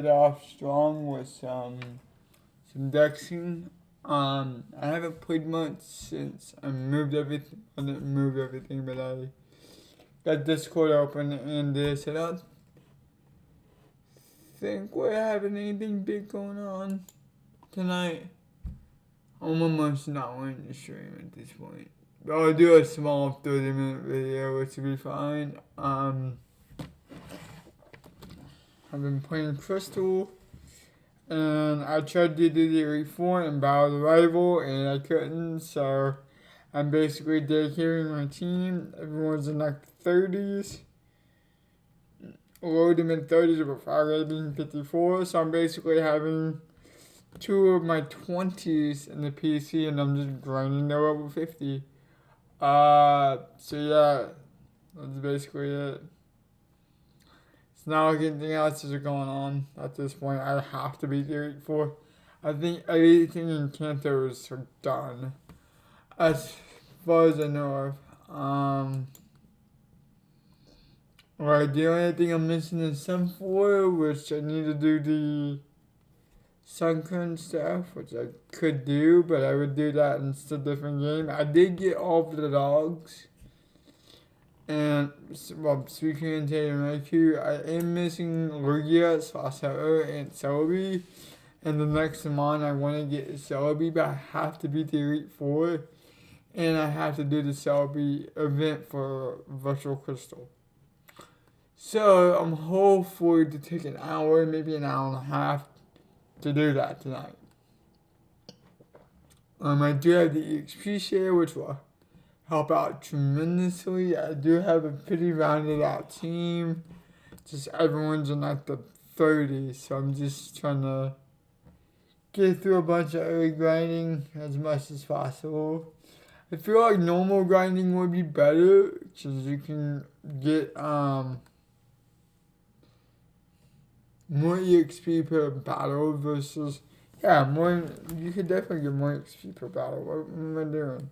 off strong with some dexing. I haven't played much since I moved everything. I didn't move everything, but I got Discord open and this. I don't think we're having anything big going on tonight. I'm almost not wanting to stream at this point. But I'll do a small 30-minute video, which will be fine. I've been playing Crystal, and I tried to do the Elite Four and battle the rival, and I couldn't, so I'm basically dedicating my team. Everyone's in like 30s, low to mid 30s with fire rating 54, so I'm basically having two of my 20s in the PC, and I'm just grinding to level 50. So yeah, that's basically it. It's not like anything else is going on at this point. I have to beat the Elite Four. I think everything in Kantos are done, as far as I know of. Right, the only thing I'm missing is Sun 4, which I need to do the Suncon stuff, which I could do, but I would do that in a different game. I did get all of the dogs. And, well, speaking of Tatum IQ, I am missing Lugia, Sasao, and Celebi. And the next month I want to get Celebi, but I have to beat the Elite Four. And I have to do the Celebi event for Virtual Crystal. So I'm hopeful to take an hour, maybe an hour and a half to do that tonight. I do have the EXP share, which will help out tremendously. I do have a pretty rounded out team. Just everyone's in like the 30s, so I'm just trying to get through a bunch of early grinding as much as possible. I feel like normal grinding would be better because you can get more EXP per battle versus more. You could definitely get more XP per battle. What am I doing?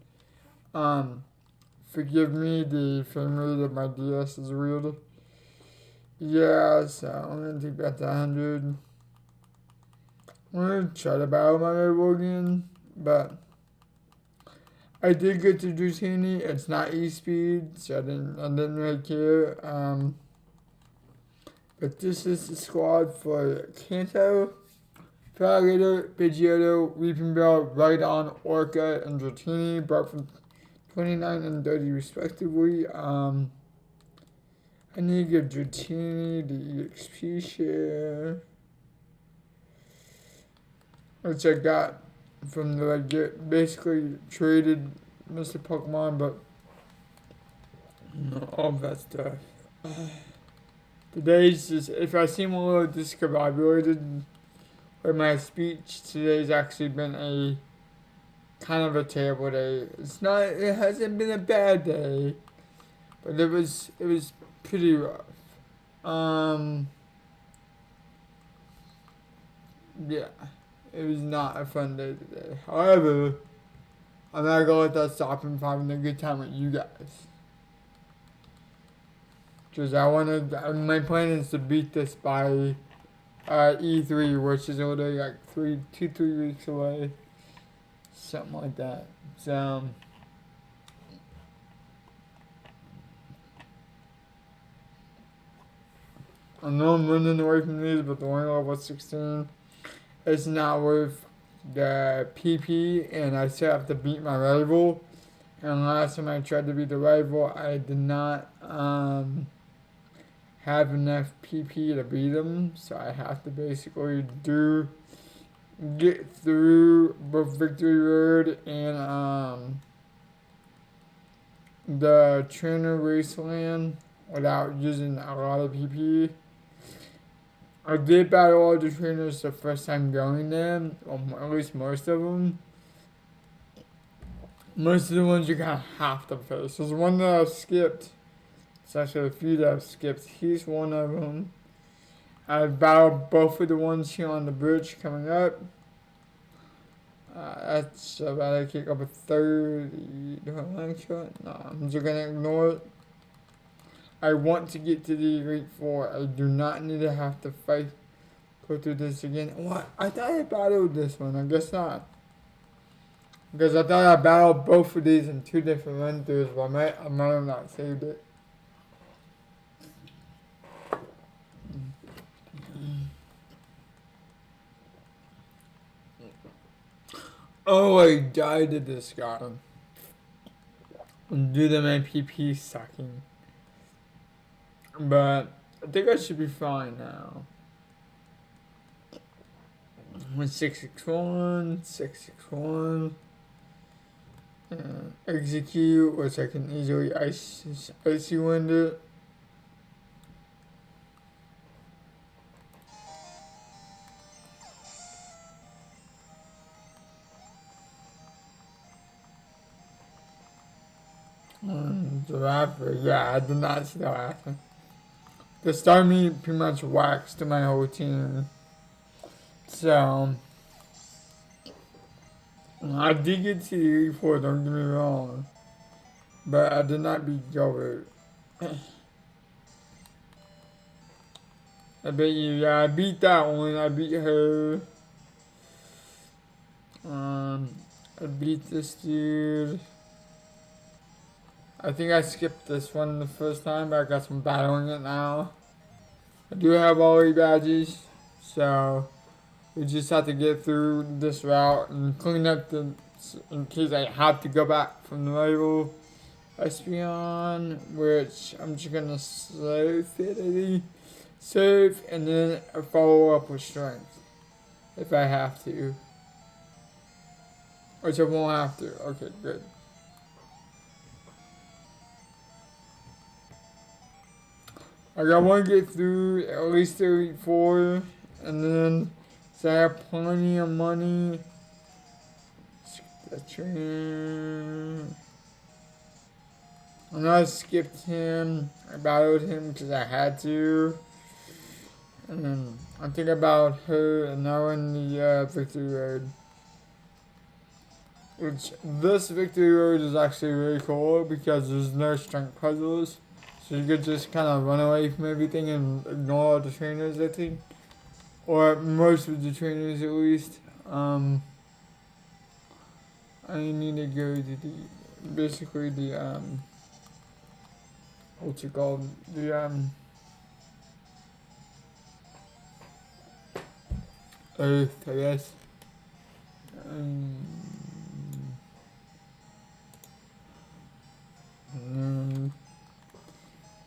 Forgive me, the frame rate of my DS is weird. Yeah, so I'm gonna take that to 100. I'm gonna try to battle my rival again, but I did get to Dratini. It's not E-speed, so I didn't really care. But this is the squad for Kanto, Feraligatr, Pidgeotto, Weeping Bell, Rhydon, Orca, and Dratini, brought from 29 and 30 respectively. I need to give Dratini the EXP share, which I got from the basically traded Mr. Pokemon, but all of that stuff. Today's just, if I seem a little discombobulated with my speech, today's actually been a kind of a terrible day. It hasn't been a bad day, but it was pretty rough. Yeah, it was not a fun day today. However, I'm not gonna let that stop me from having a good time with you guys. Because my plan is to beat this by E3, which is already like 3 weeks away. Something like that. So, I know I'm running away from these, but the only level 16 is not worth the PP, and I still have to beat my rival. And last time I tried to beat the rival, I did not have enough PP to beat him, so I have to basically get through both Victory Road and the Trainer Wasteland without using a lot of PP. I did battle all the trainers the first time going there, or at least most of them. Most of the ones you kind of have to face. There's one that I've skipped. It's actually a few that I've skipped. He's one of them. I've battled both of the ones here on the bridge coming up. That's about a kick up a 30. Do I want to show it? No, I'm just gonna ignore it. I want to get to the Elite Four. I do not need to have to fight go through this again. What? I thought I battled this one. I guess not. Because I thought I battled both of these in 2 different run-throughs, but I might have not saved it. Oh, I died to this guy. Due to my PP sucking. But I think I should be fine now. 661, 661. Execute, which I can easily icy wind it. The rapper, yeah, I did not see that happen. The star meat pretty much waxed my whole team. So, I did get to the 84, don't get me wrong. But I did not beat Gilbert. I bet you, yeah, I beat that one. I beat her. I beat this dude. I think I skipped this one the first time, but I guess I'm battling it now. I do have all 8 badges, so we just have to get through this route and clean up the, in case I have to go back from the rival Espion, which I'm just gonna save, and then follow up with strength if I have to. Which I won't have to. Okay, good. I want to get through at least 34, and then so I have plenty of money. I know I skipped him. I battled him because I had to. And then I think about her, and now we're in the victory road. Which, this victory road is actually really cool because there's no strength puzzles. So you could just kind of run away from everything and ignore all the trainers, I think. Or most of the trainers, at least. I need to go to basically the, what's it called? The, Earth, I guess.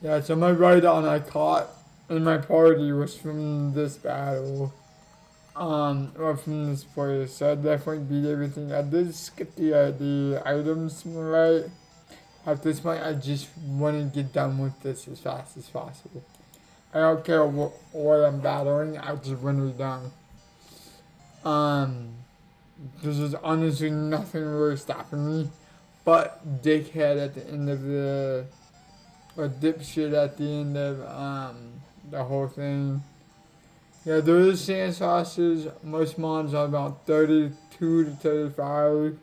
Yeah, so my write-on I caught in my party was from this battle. Or from this place, so I definitely beat everything. I did skip the items, right? At this point, I just want to get done with this as fast as possible. I don't care what I'm battling, I just want to be done. There's honestly nothing really stopping me, but dickhead at the end of the, or dipshit at the end of the whole thing. Yeah, there is sand sauces. Most mons are about 32 to 35.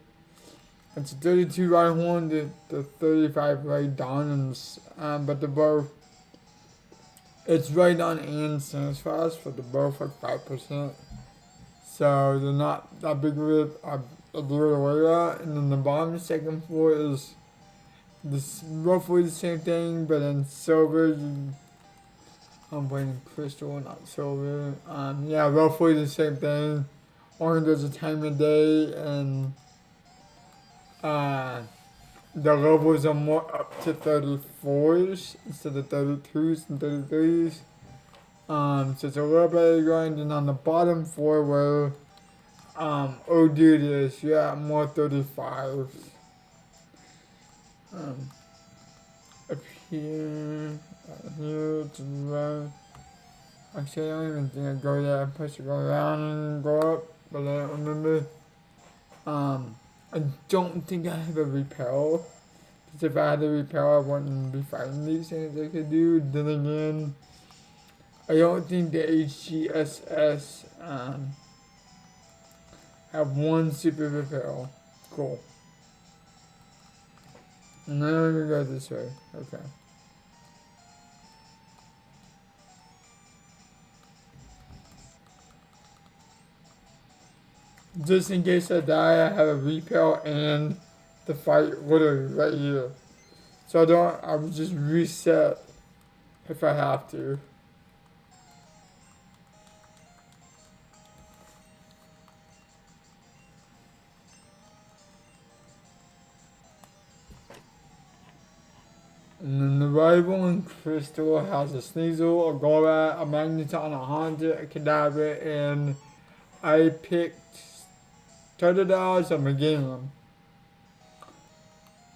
It's 32 right horn to 35 right down, and but they're both. It's right down and sand sauce, but they're both like 5%. So they're not that big of a deal to worry about. And then the bottom second floor is this roughly the same thing, but in silver. I'm playing crystal, not silver. Yeah, roughly the same thing. Only there's a time of day, and the levels are more up to 34s instead of 32s and 33s. So it's a little bit of grind, and on the bottom floor where oh dude is, yeah, more 35s. Up here, here to the right. Actually, I don't even think I go there. I'm supposed to go around and go up, but I don't remember. I don't think I have a repel. Because if I had a repel, I wouldn't be fighting these things I could do. Then again, I don't think the HGSS have one super repel. Cool. And then I'm gonna go this way. Okay. Just in case I die, I have a repel and the fight literally right here. So I would just reset if I have to. And then the rival and Crystal has a Sneasel, a Golbat, a Magneton, a Haunter, a Cadaver, and I picked Totodile and Meganium.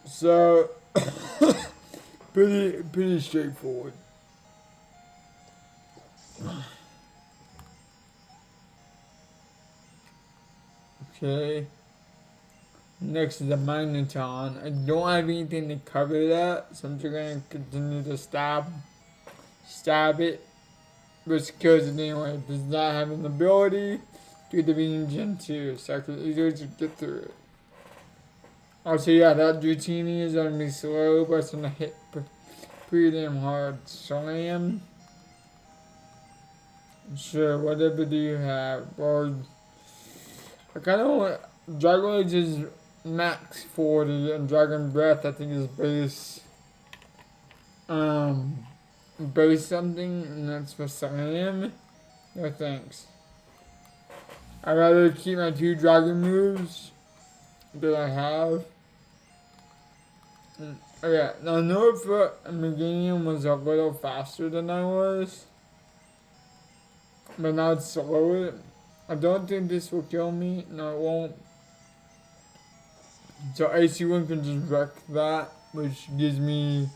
So pretty straightforward. Okay. Next is the Magneton. I don't have anything to cover that, so I'm just gonna continue to stab it, which kills it anyway. It does not have an ability due to being Gen 2, so I can easily just get through it. Also, yeah, that Dratini is gonna be slow, but it's gonna hit pretty damn hard. Slam. Sure, whatever do you have? Or I kinda want Dragon Age is max 40 and Dragon Breath I think is um base something and that's for Slam. No thanks. I'd rather keep my 2 dragon moves that I have. Oh yeah, now Norfoot and Meganium was a little faster than I was. But now it's slower. I don't think this will kill me. No, it won't. So AC1 can just wreck that, which gives me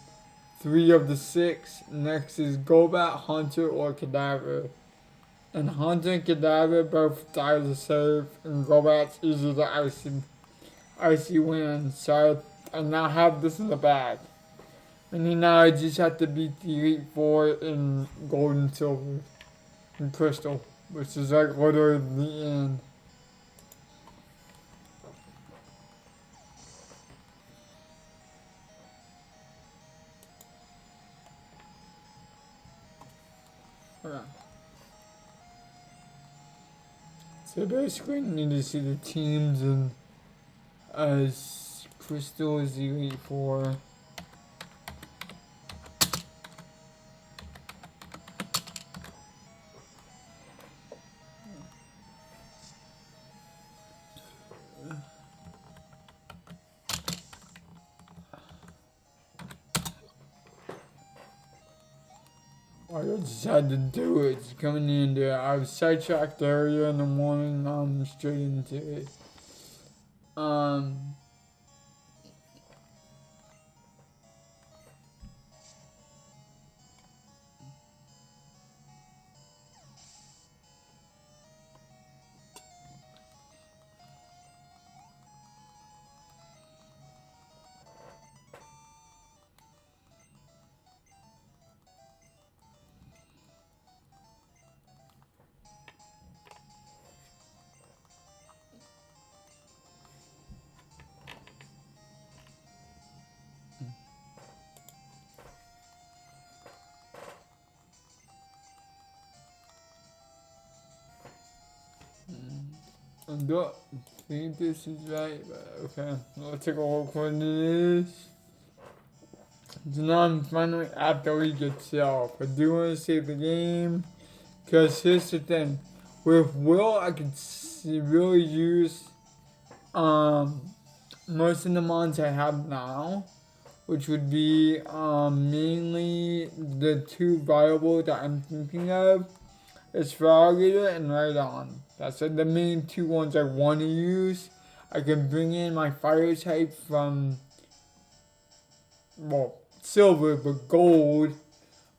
3 of the 6. Next is Golbat, Haunter, or Cadaver. And Haunter and Cadaver both die to save, and Golbat's easy to icy win. So I now have this in the bag. And then now I just have to beat the Elite Four in Gold and Silver and Crystal, which is like literally the end. Okay. So basically, I need to see the teams and as Crystal is the Elite Four. I just had to do it. It's coming in there. I was sidetracked earlier in the morning. Now I'm straight into it. I don't think this is right, but okay. Let's take a look what it is. So now I'm finally at the league itself. I do want to save the game, because here's the thing. With Will, I could really use most of the mons I have now, which would be mainly the 2 viable that I'm thinking of. It's Frogger and Rhydon. That's the main 2 ones I want to use. I can bring in my fire type from, well, silver, but gold,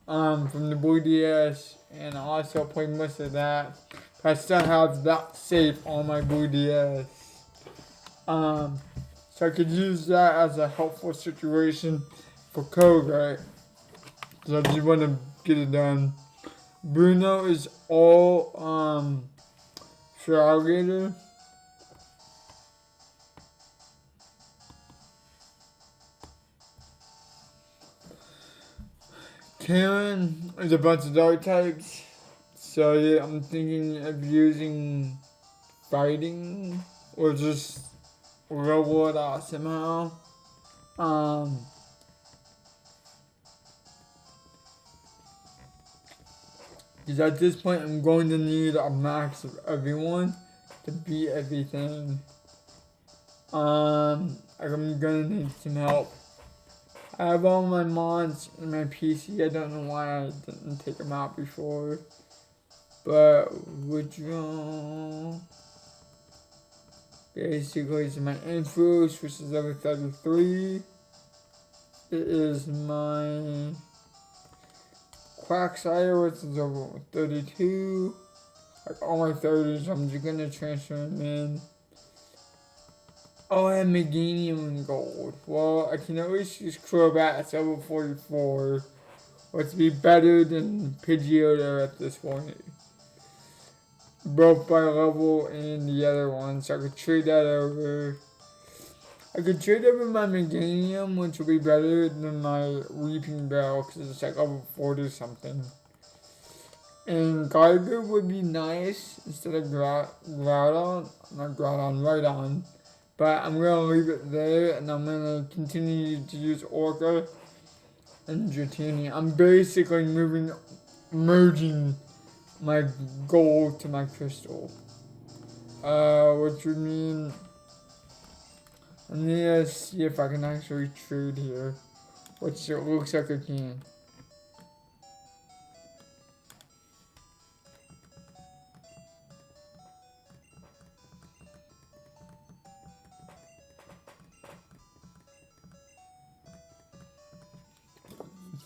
from the Blue DS, and I also play most of that. But I still have that safe on my Blue DS. So I could use that as a helpful situation for code, right? So I just want to get it done. Bruno is all Froggator. Karen is a bunch of dark types. So yeah, I'm thinking of using fighting or just level it out somehow. Because at this point, I'm going to need a max of everyone to beat everything. I'm gonna need some help. I have all my mods in my PC. I don't know why I didn't take them out before. But original basically is my infos, which is over 33. It is my Quacksire, which is over 32. Like all my 30s, I'm just gonna transfer them in. Oh, I have Meganium and gold. Well, I can at least use Crobat at level 44, which would be better than Pidgeotto at this point. Both by level and the other one, so I could trade that over. I could trade over my Meganium, which would be better than my Weeping Bell, because it's like level 40 something. And Geiger would be nice instead of Groudon, not Groudon, Rhydon. But I'm going to leave it there, and I'm going to continue to use Orca and Dratini. I'm basically merging my gold to my crystal. Which would mean I need to see if I can actually trade here. Which it looks like I can.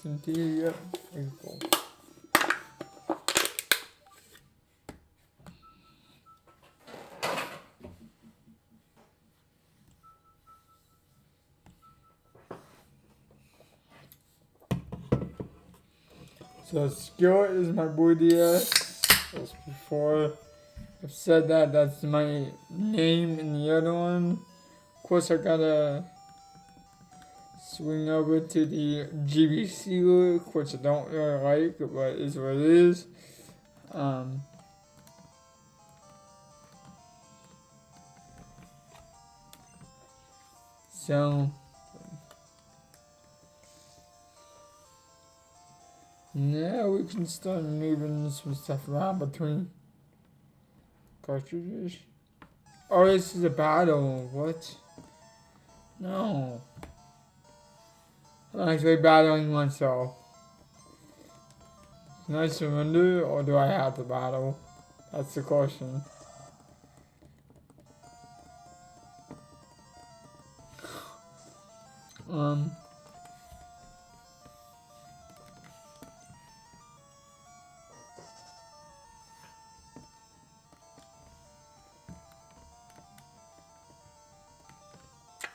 Continue, yep. Cool. So Skillet is my DS. As before, I've said that that's my name in the other one. Of course, I gotta swing over to the GBC look, which I don't really like, but is what it is. So now we can start moving some stuff around between cartridges. Oh, this is a battle. What? No. I'm actually battling myself. Can I surrender or do I have to battle? That's the question.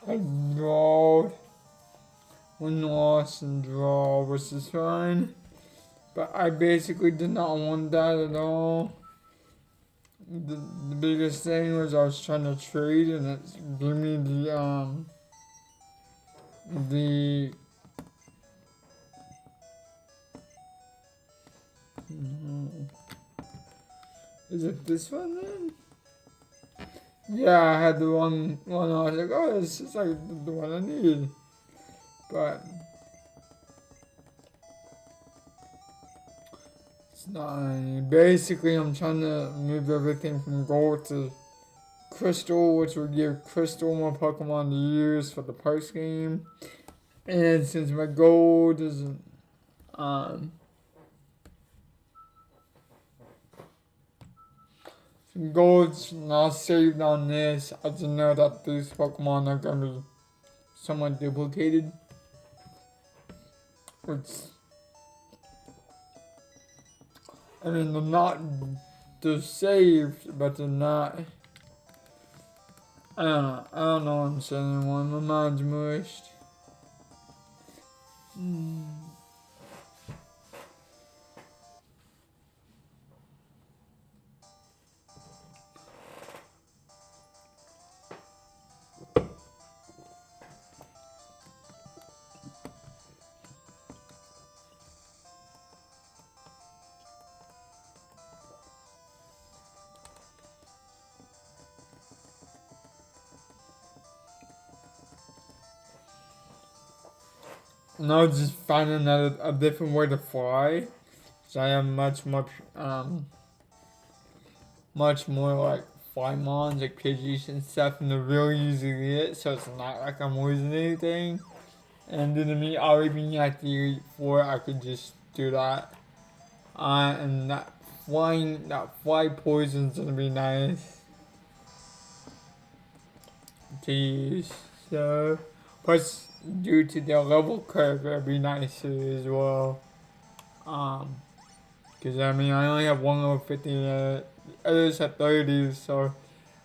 I drawed. Win loss and draw, which is fine. But I basically did not want that at all. The biggest thing was I was trying to trade and it gave me the is it this one then? Yeah, I had the one I was like, oh, this is like the one I need. But it's not. Basically, I'm trying to move everything from gold to crystal, which would give crystal more Pokemon to use for the post game. And since my gold is gold's not saved on this, I just know that these Pokemon are gonna be somewhat duplicated. Which, I mean, they're saved, but they're not. I don't know what I'm saying anymore. My mind's mushed. now just finding a different way to fly. So I have much more like fly mons, like Pidgeys and stuff, and they're really easy to get, so it's not like I'm losing anything. And then to me, already being at the Elite Four, I could just do that. And that fly poison's gonna be nice to use. So, plus due to the level curve, it'd be nice to use as well. Cause I mean, I only have one level 50, others have 30, so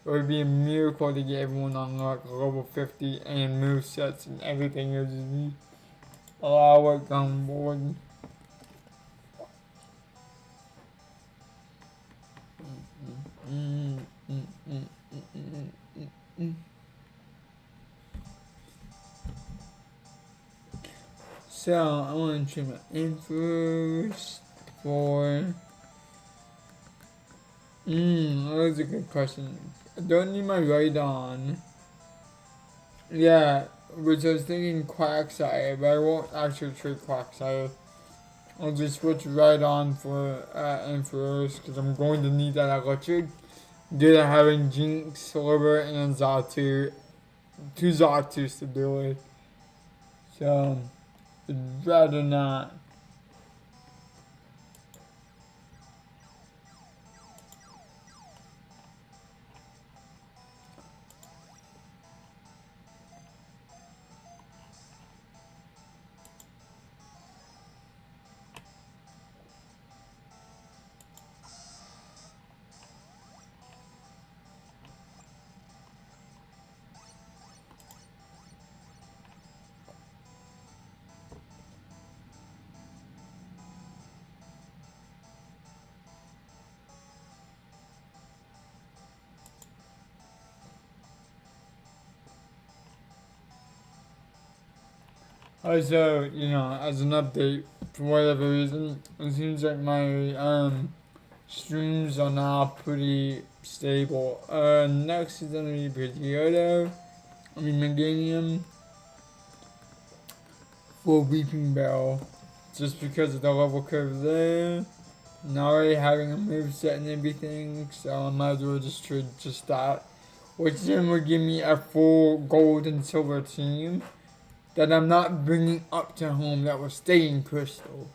it would be a miracle to get everyone on like level 50 and move sets and everything. It would just be a lot of work on board. Mm, mm, mm, mm, mm, mm, mm. So I want to check my infos for. That was a good question. I don't need my right on. Yeah, which I was thinking Quagsire, but I won't actually trade Quagsire. I'll just switch right on for Emperors because I'm going to need that electric due to having Jinx, Silver, and Xatu. Two Xatus to do it. So, I'd rather not. Also, as an update, for whatever reason, it seems like my streams are now pretty stable. Next is gonna be Pidgeotto. Meganium for Weeping Bell. Just because of the level curve there. Now already having a move set and everything, so I might as well just trade just that. Which then would give me a full gold and silver team that I'm not bringing up to home that will stay in Crystal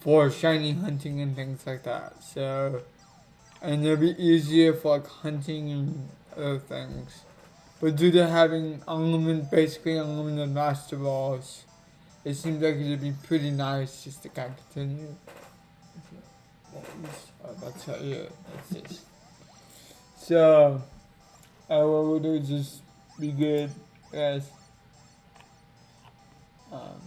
for shiny hunting and things like that. So, and it'll be easier for like hunting and other things. But due to having basically unlimited master balls, it seems like it'd be pretty nice just to kind of continue. That's how, yeah, that's it. So, what we'll do is just be good, guys. Um,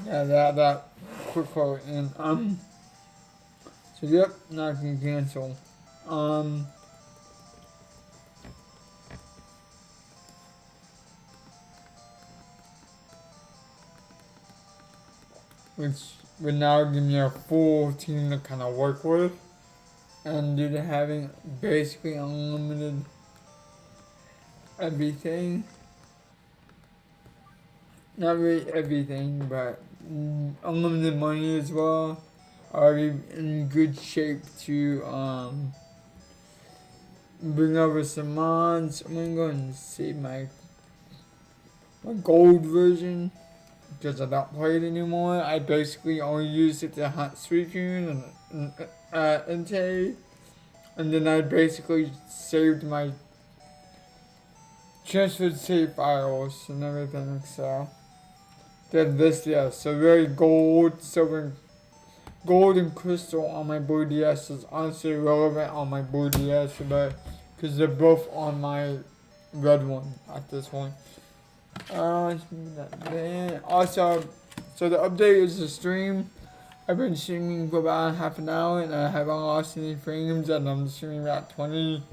yeah, that quick quote and so yep, now I can cancel. Um, which would now give me a full team to kind of work with, and due to having basically unlimited everything, not really everything, but unlimited money as well, are in good shape to bring over some mods. I'm gonna go and save my gold version because I don't play it anymore. I basically only used it to hunt Suicune and Entei, and then I basically saved my transferred save files and everything. So did this, yeah. So very gold, silver, gold and crystal on my Blue DS is honestly irrelevant on my Blue DS, but because they're both on my red one at this point. Also, so the update is the stream. I've been streaming for about half an hour and I haven't lost any frames, and I'm streaming about 20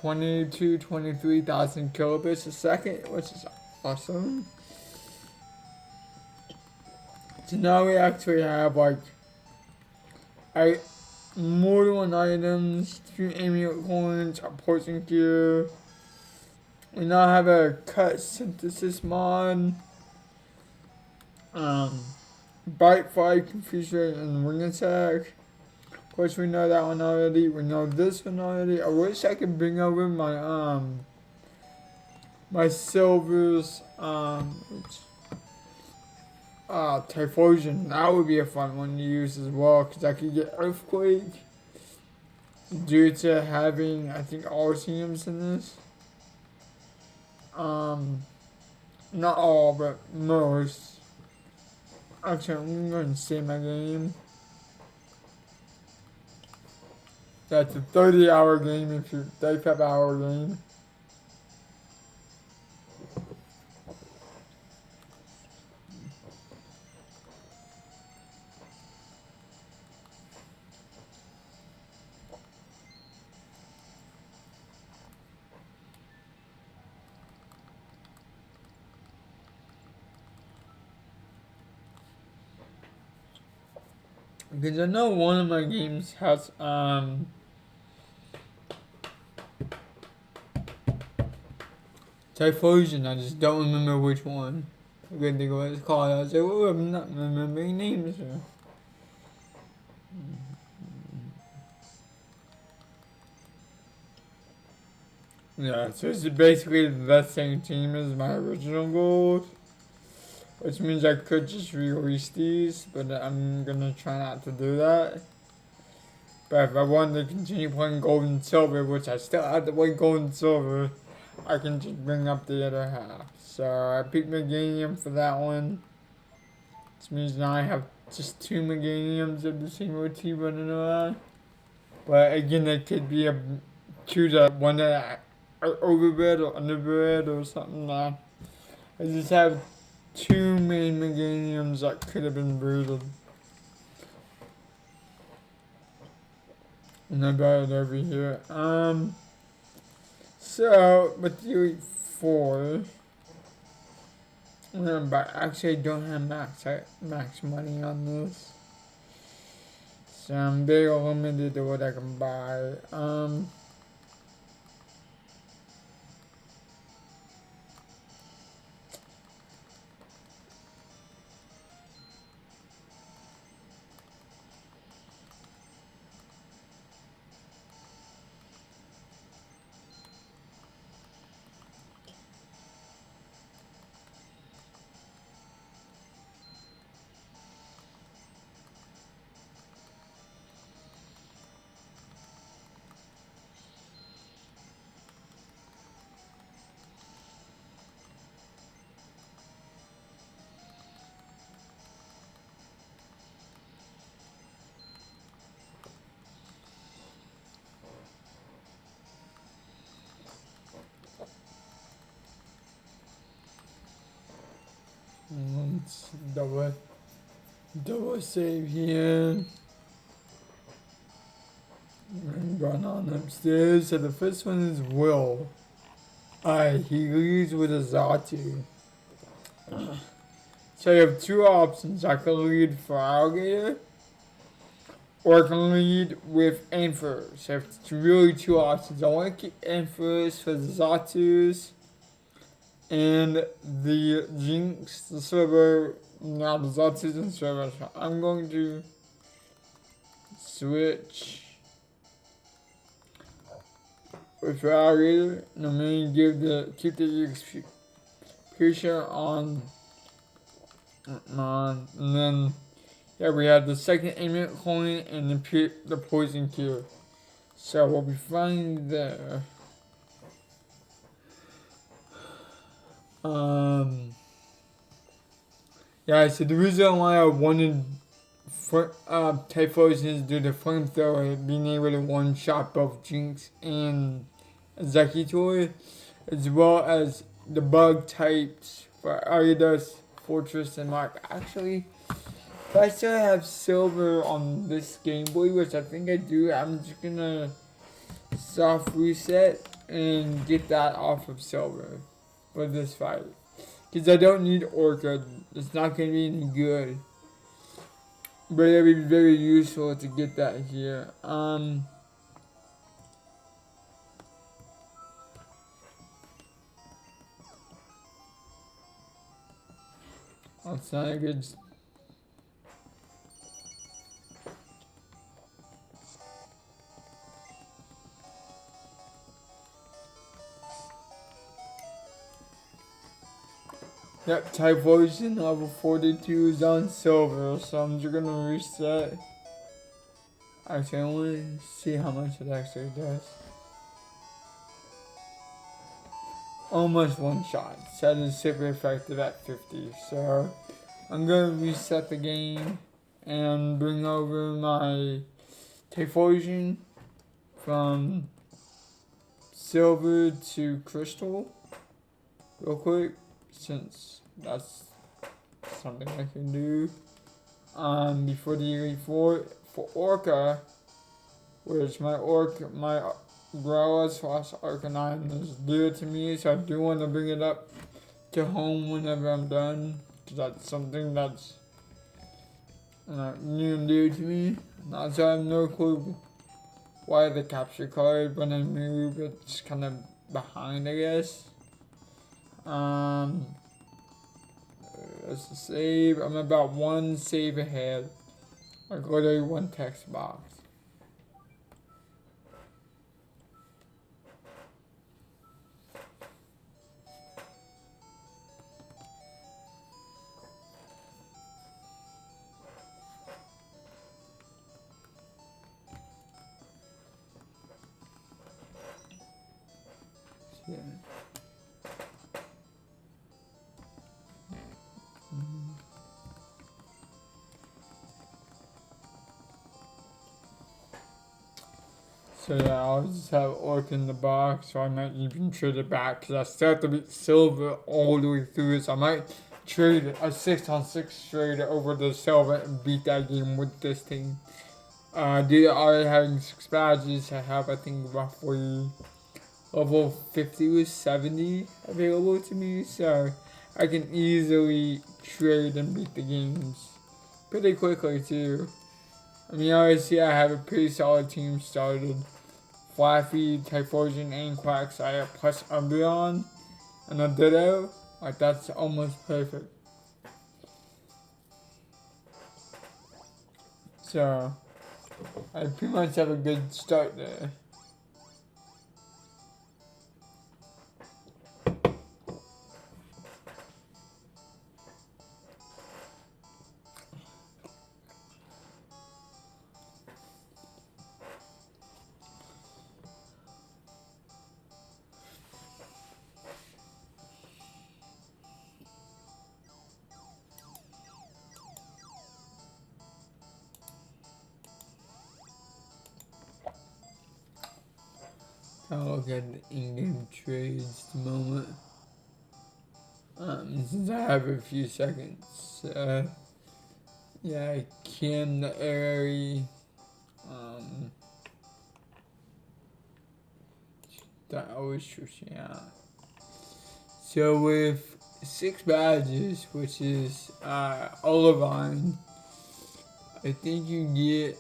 23,000 kilobits a second, which is awesome. So now we actually have like more than one items, 2 amulet coins, a poison gear. We now have a cut synthesis mod. Bite fly, confusion, and ring attack. Of course, we know that one already. We know this one already. I wish I could bring over my my silvers Typhlosion. That would be a fun one to use as well, because I could get Earthquake due to having, I think, all teams in this. Not all, but most. Actually, I'm going to save my game. That's a 30-hour game if you're 35-hour game. Because I know one of my games has Typhlosion, I just don't remember which one. I couldn't think of what it's called. I was like, oh, I'm not remembering names here. Yeah, so it's basically the same team as my original gold. Which means I could just release these, but I'm gonna try not to do that. But if I wanted to continue playing gold and silver, which I still have to play gold and silver, I can just bring up the other half. So I picked Meganium for that one. Which means now I have just 2 Meganiums of the same OT running around. But again, it could be a 2 that one that are overbred or underbred or something like that. I just have 2 main Meganiums that could have been brooded. And I got it over here. So, with the Elite 4, but actually I don't have max money on this. So I'm very limited to what I can buy. Let's double save here. And run on upstairs. So the first one is Will. He leads with a Zatu. So you have 2 options. I can lead for Alligator, or I can lead with Ampharos. So it's really 2 options. I want to keep Ampharos for the Zatus. And the Jinx, the server, now the Zatus and server. So I'm going to switch with Alligator, and I'm going to keep the execution on, and then yeah, we have the second amulet coin and the poison cure. So we'll be fine there. Yeah, so the reason why I wanted Typhlosion is due to flamethrower, being able to one-shot both Jinx and Executor, as well as the bug types for Aridos, Fortress, and Mark. Actually, if I still have silver on this Game Boy, which I think I do, I'm just gonna soft reset and get that off of silver for this fight. Because I don't need Orca. It's not going to be any good. But it'll be very useful to get that here. That's not a good. Yep, Typhlosion level 42 is on silver, so I'm just gonna reset. Actually, I want to see how much it actually does. Almost one shot. Set is super effective at 50, so I'm gonna reset the game and bring over my Typhlosion from silver to crystal real quick, since that's something I can do. Before the Elite Four for Orca, which my Growlithe/Arcanine is dear to me, so I do want to bring it up to home whenever I'm done, because that's something that's new and dear to me. Also, I have no clue why the capture card when I move it's kind of behind, I guess. Let's save. I'm about one save ahead. Like literally one text box. Yeah. So yeah, I'll just have Orc in the box, so I might even trade it back, because I still have to beat silver all the way through, so I might trade a 6-on-6 trade over the silver and beat that game with this team. Due to already having 6 badges, I have, I think, roughly level 50 or 70 available to me, so I can easily trade and beat the games pretty quickly too. I mean, obviously I have a pretty solid team started. Flaffy, Typhlosion, and Quagsire plus Umbreon and a Ditto. Like, that's almost perfect. So, I pretty much have a good start there. I'll look at the in-game trades at the moment. Since I have a few seconds. Yeah, I can the Airy. That always trips me out. So with 6 badges, which is Olivine, I think you get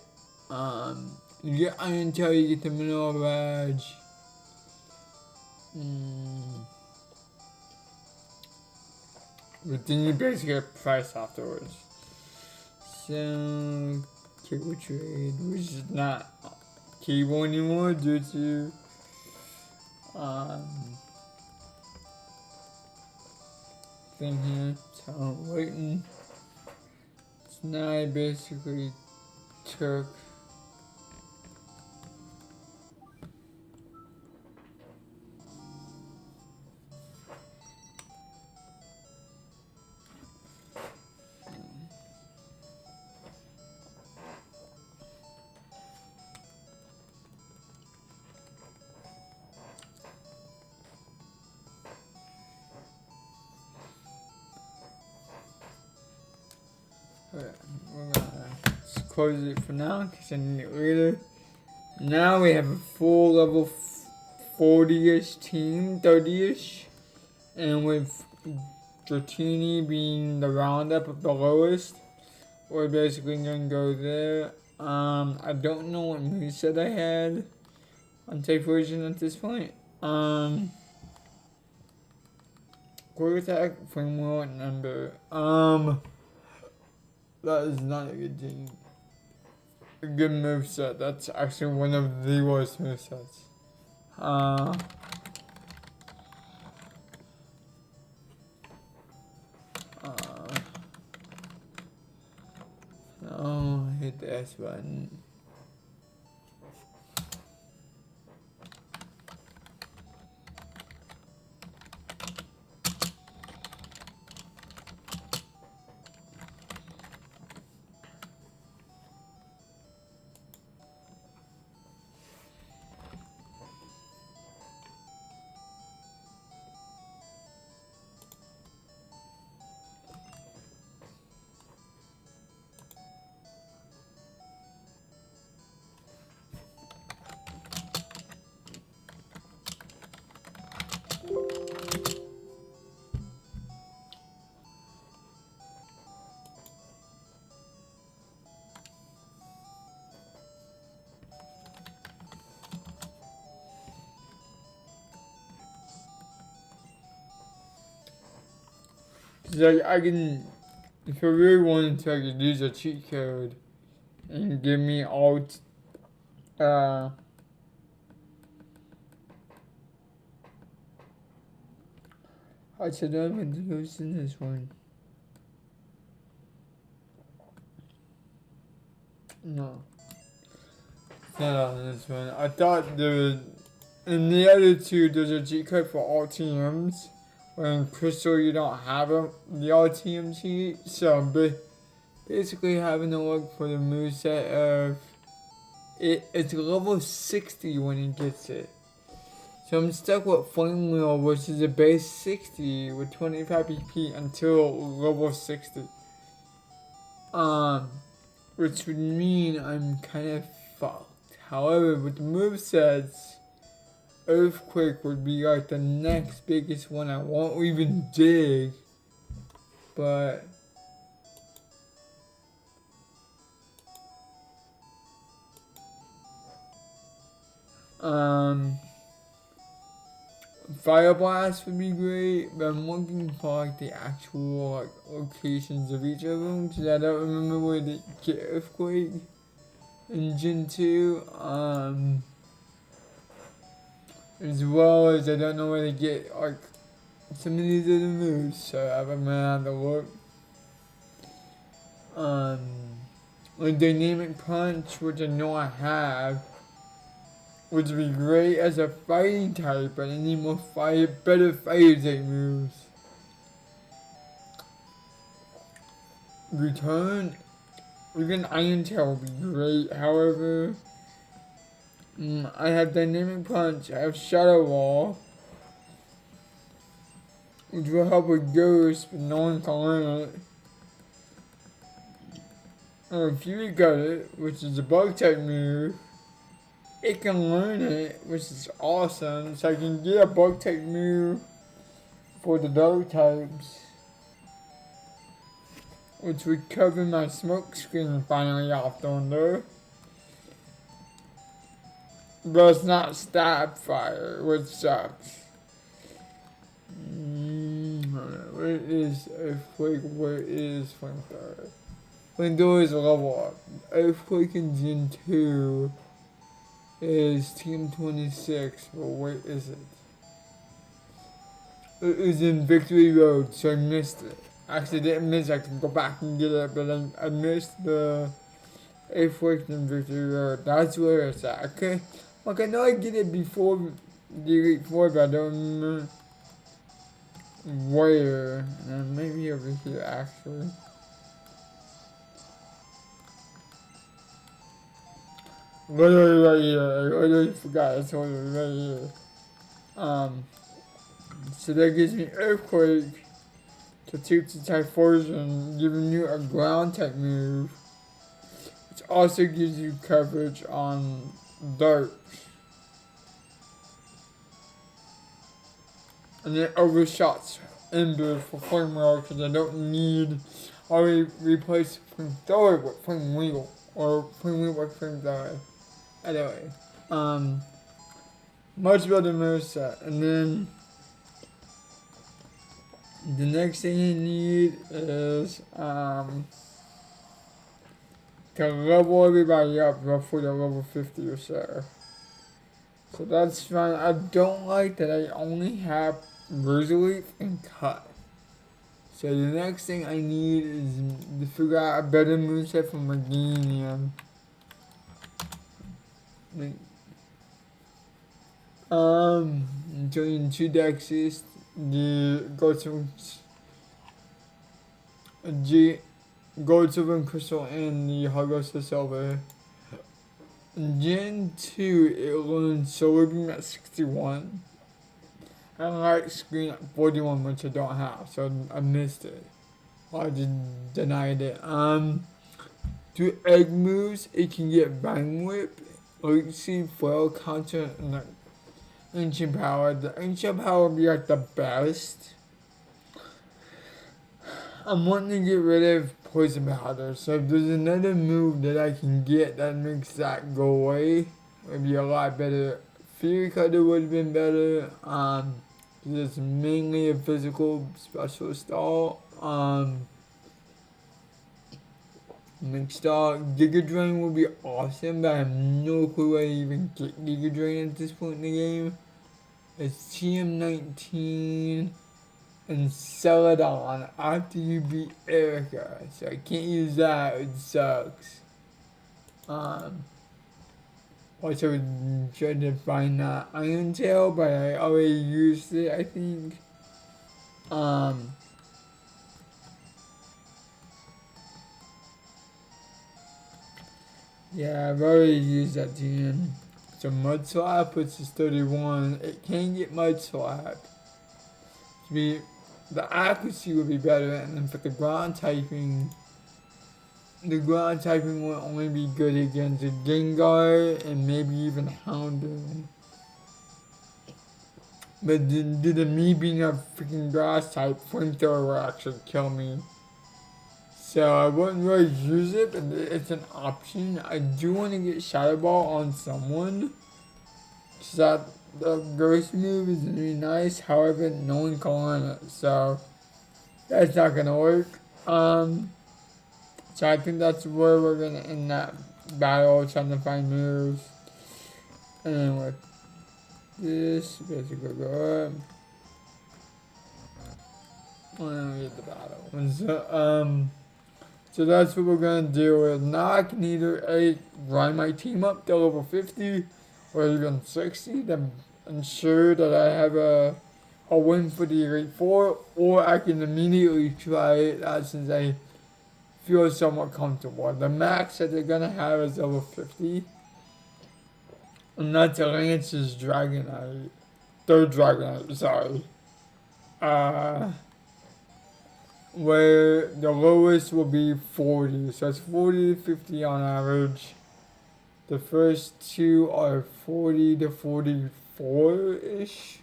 Iron Tail, you get the Mineral Badge. But then you basically get a price afterwards. So, cable trade, which is not cable anymore due to thing here. So I'm waiting. So now I basically took okay, we're gonna just close it for now because I need it later. Now we have a full level 40-ish team, 30-ish. And with Dratini being the roundup of the lowest, we're basically gonna go there. I don't know what moveset I had on Type version at this point. Quick attack, flame wheel, and number. That is not a good team. A good moveset. That's actually one of the worst movesets. Oh, hit the S button. Like I can, if I really wanted to, I could use a cheat code and give me all. I said I'm going to go in this one. No, it's not on this one. I thought there was, in the other two, there's a cheat code for all teams. In Crystal, you don't have the all team cheat, so basically having to look for the moveset of it's level 60 when he gets it. So I'm stuck with Flame Wheel, which is a base 60 with 25 PP until level 60. Which would mean I'm kind of fucked. However, with the movesets, Earthquake would be like the next biggest one. I won't even dig, but Fire Blast would be great, but I'm looking for like the actual like locations of each of them because I don't remember where to get Earthquake in Gen 2. As well as I don't know where to get like some of these other moves, so I'm gonna have to look. A Dynamic Punch, which I know I have, which would be great as a fighting type, but I need more better fire type moves. Return, even Iron Tail would be great, however. I have Dynamic Punch, I have Shadow Wall, which will help with Ghost, but no one can learn it. Fury Gutter, which is a bug type move, it can learn it, which is awesome. So I can get a bug type move for the dark types, which would cover my smoke screen finally off Thunder. But it's not Stab Fire, which sucks. Where is Earthquake? Where is Flamethrower? Flamethrower is a level up. Earthquake in Gen 2 is Team 26, but where is it? It is in Victory Road, so I missed it. Actually, I didn't miss it. I can go back and get it, but I missed the Earthquake in Victory Road. That's where it's at. Okay. Like, I know I get it before the Elite Four, but I don't remember where. Maybe over here, actually. Literally right here. I literally forgot. I told you right here. So that gives me Earthquake to take the Typhlosion, giving you a ground type move, which also gives you coverage on Dark. and then overshots Ember for flame wheel because I don't need. Already replace flame thrower with flame wheel or flame wheel with flame thrower. Anyway, much better move set, and then the next thing you need is to level everybody up roughly to level 50 or so. So that's fine. I don't like that I only have Razor Leaf and Cut. So the next thing I need is to figure out a better moveset for Meganium. Joining two dexes, the Gold, Silver, and Crystal, and the Harvester Silver. Gen 2, it learns Solar Beam at 61. And Light Screen at 41, which I don't have, so I missed it. Well, I just denied it. To egg moves, it can get Vine Whip, Legacy, Flail, Counter, and Ancient Power. The Ancient Power would be like the best. I'm wanting to get rid of Poison Powder, so if there's another move that I can get that makes that go away, it would be a lot better. Fury Cutter would have been better. It's mainly a physical specialist all. Mixed up. Giga Drain would be awesome, but I have no clue how to even get Giga Drain at this point in the game. It's TM19 and Celadon after you beat Erica, so I can't use that, it sucks. Also tried to find that Iron Tail, but I already used it, I think. Yeah, I've already used that TM. So Mud Slap, which is 31. It can get Mud Slap. The accuracy would be better, and then for the ground typing will only be good against a Gengar and maybe even Houndoom. But due to me being a freaking grass type, Flamethrower will actually kill me. So I wouldn't really use it, but it's an option. I do want to get Shadow Ball on someone. So that the ghost move is going to be nice, however, no one can learn it, so that's not going to work. So I think that's where we're going to end that battle, trying to find moves. And then with this, basically go up. And then we get the battle. So that's what we're going to do. With now I can either grind my team up to level 50 or even 60 to ensure that I have a win for the Elite Four, or I can immediately try it since I feel somewhat comfortable. The max that they're going to have is level 50. And that's Lance's Dragonite. Third Dragonite, sorry. Where the lowest will be 40. So it's 40 to 50 on average. The first two are 40 to 44-ish.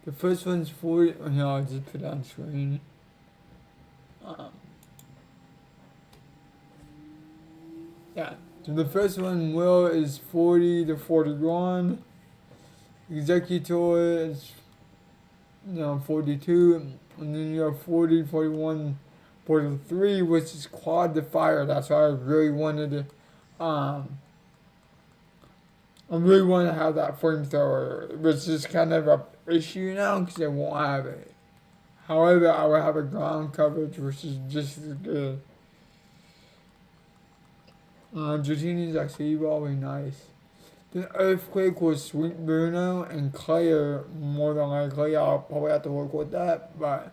The first one's 40. No, I'll just put it on screen. Yeah. So the first one, Will, is 40 to 41. Executor is 42. And then you have 40, 41, 43, which is Quad the Fire. That's why I really wanted to. I really want to have that flamethrower, which is kind of an issue now because I won't have it. However, I will have a ground coverage, which is just as good. Dratini is actually really nice. Then Earthquake was Sweet Bruno and Claire, more than likely. I'll probably have to work with that, but.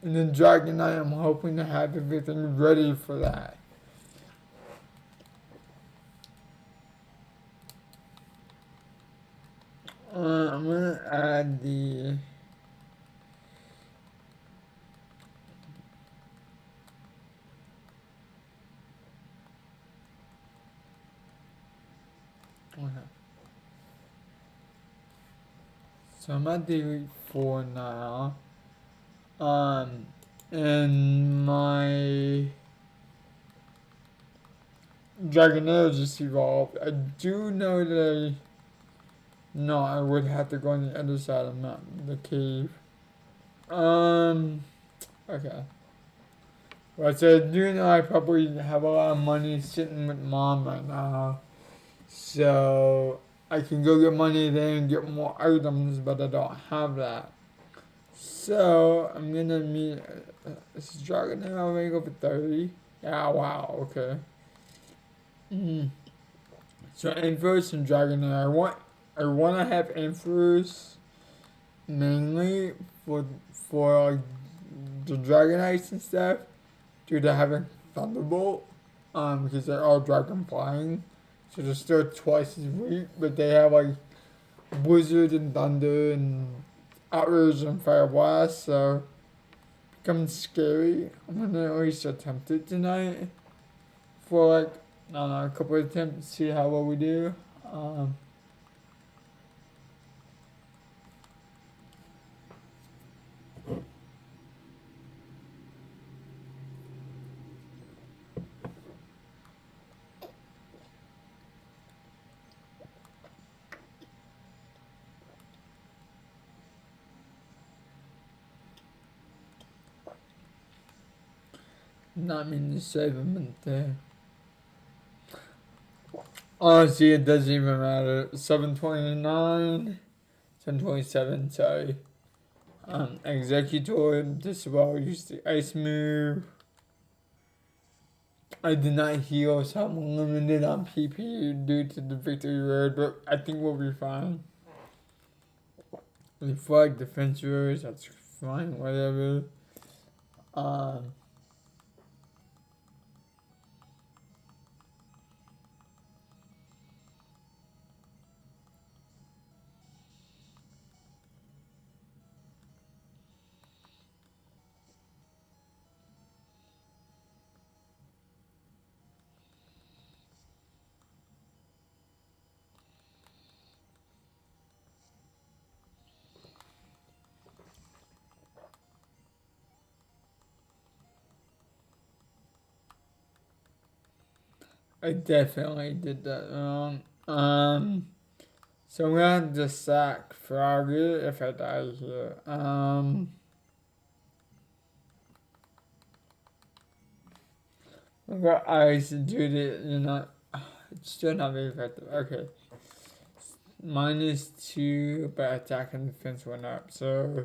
And then Dragonite, I'm hoping to have everything ready for that. I'm gonna add the so I'm at the 4 now. And my Dragonair just evolved. I do know that no, I would have to go on the other side of the mountain, the cave. Okay. Well, so I do know I probably have a lot of money sitting with mom right now. So I can go get money there and get more items, but I don't have that. So I'm gonna meet this Dragonair. I'm gonna go for 30. Yeah, wow, okay. Mm. So Emperors and Dragonair. I want to have Emperors mainly for like the Dragonites and stuff due to having Thunderbolt. Because they're all dragon flying. So they're still twice as weak, but they have like Blizzard and Thunder and Outrage and Fire Blast, so it becomes scary. I'm gonna at least attempt it tonight for like I don't know, a couple of attempts, see how well we do. Um, Not meaning to save a minute there. Honestly, it doesn't even matter. 729, 727, sorry. Executor, disavow, use the ice move. I did not heal, so I'm limited on PP due to the victory word, but I think we'll be fine. Reflect, defense words, that's fine, whatever. Um, I definitely did that wrong. So I'm gonna have to sack Frogger if I die here. I got eyes to do the, it's still not very effective. Okay. -2, but attack and defense went up. So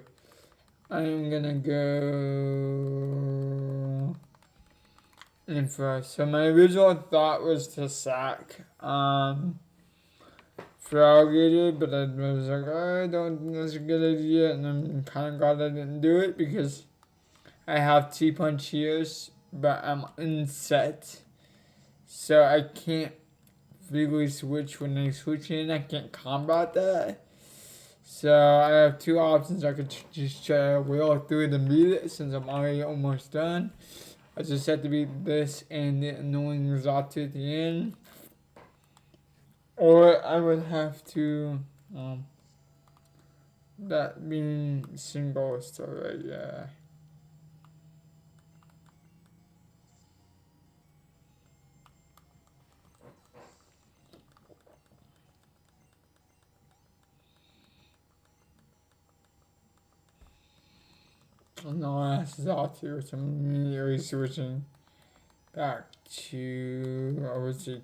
I'm gonna go in first. So my original thought was to sack Froggator, but I was like, I don't think that's a good idea, and I'm kind of glad I didn't do it because I have T-Punch here, but I'm unset, so I can't legally switch when I switch in. I can't combat that. So I have two options. I could just try to wheel through it and beat it since I'm already almost done. I just have to beat this and the annoying Zatu at the end. Or I would have to, that being single still right, yeah. And the last Zatu, which I'm immediately switching back to, I would say,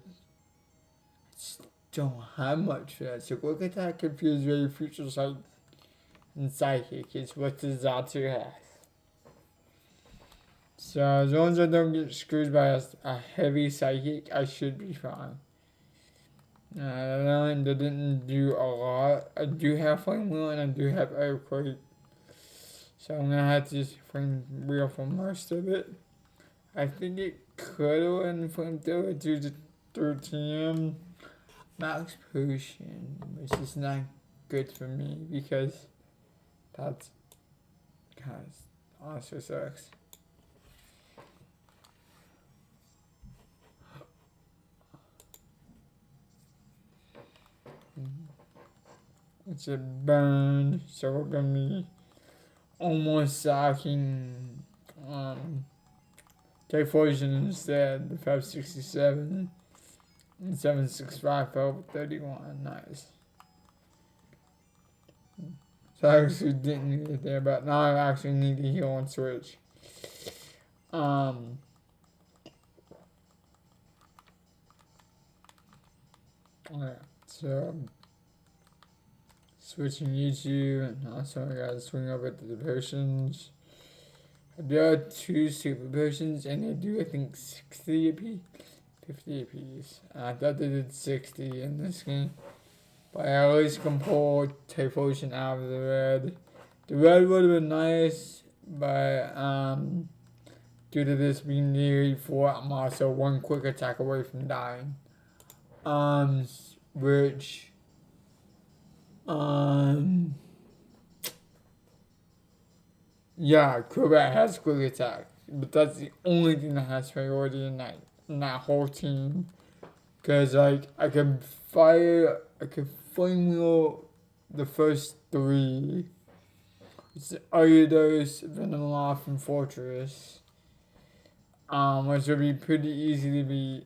don't have much for that. So look at that confused very future sight and psychic is what the Zatu has. So as long as I don't get screwed by a heavy psychic, I should be fine. That line didn't do a lot. I do have Flame Wheel and I do have Earthquake. So I'm gonna have to just Flame Wheel for most of it. I think it could have went Flamethrower to the 13 Max Potion, which is not good for me because that's kind of also sucks. It's a burn, so we're gonna be almost sacking Typhlosion instead. The 567 and 765 fell with 31. Nice. So I actually didn't need it there, but now I actually need to heal and switch. Alright, so switching YouTube, and also I gotta swing over to the potions. I do have 2 super potions, and they do, I think, 60 apiece. 50 apiece. I thought they did 60 in this game. But I at least can pull Typhlosion out of the red. The red would have been nice, but due to this being nearly 4, I'm also 1 quick attack away from dying. Which yeah, Crobat has quick attack, but that's the only thing that has priority in that whole team. Cause like I can flame wheel the first 3. It's Ariados, Venomoth, and Fortress. Which would be pretty easy to beat.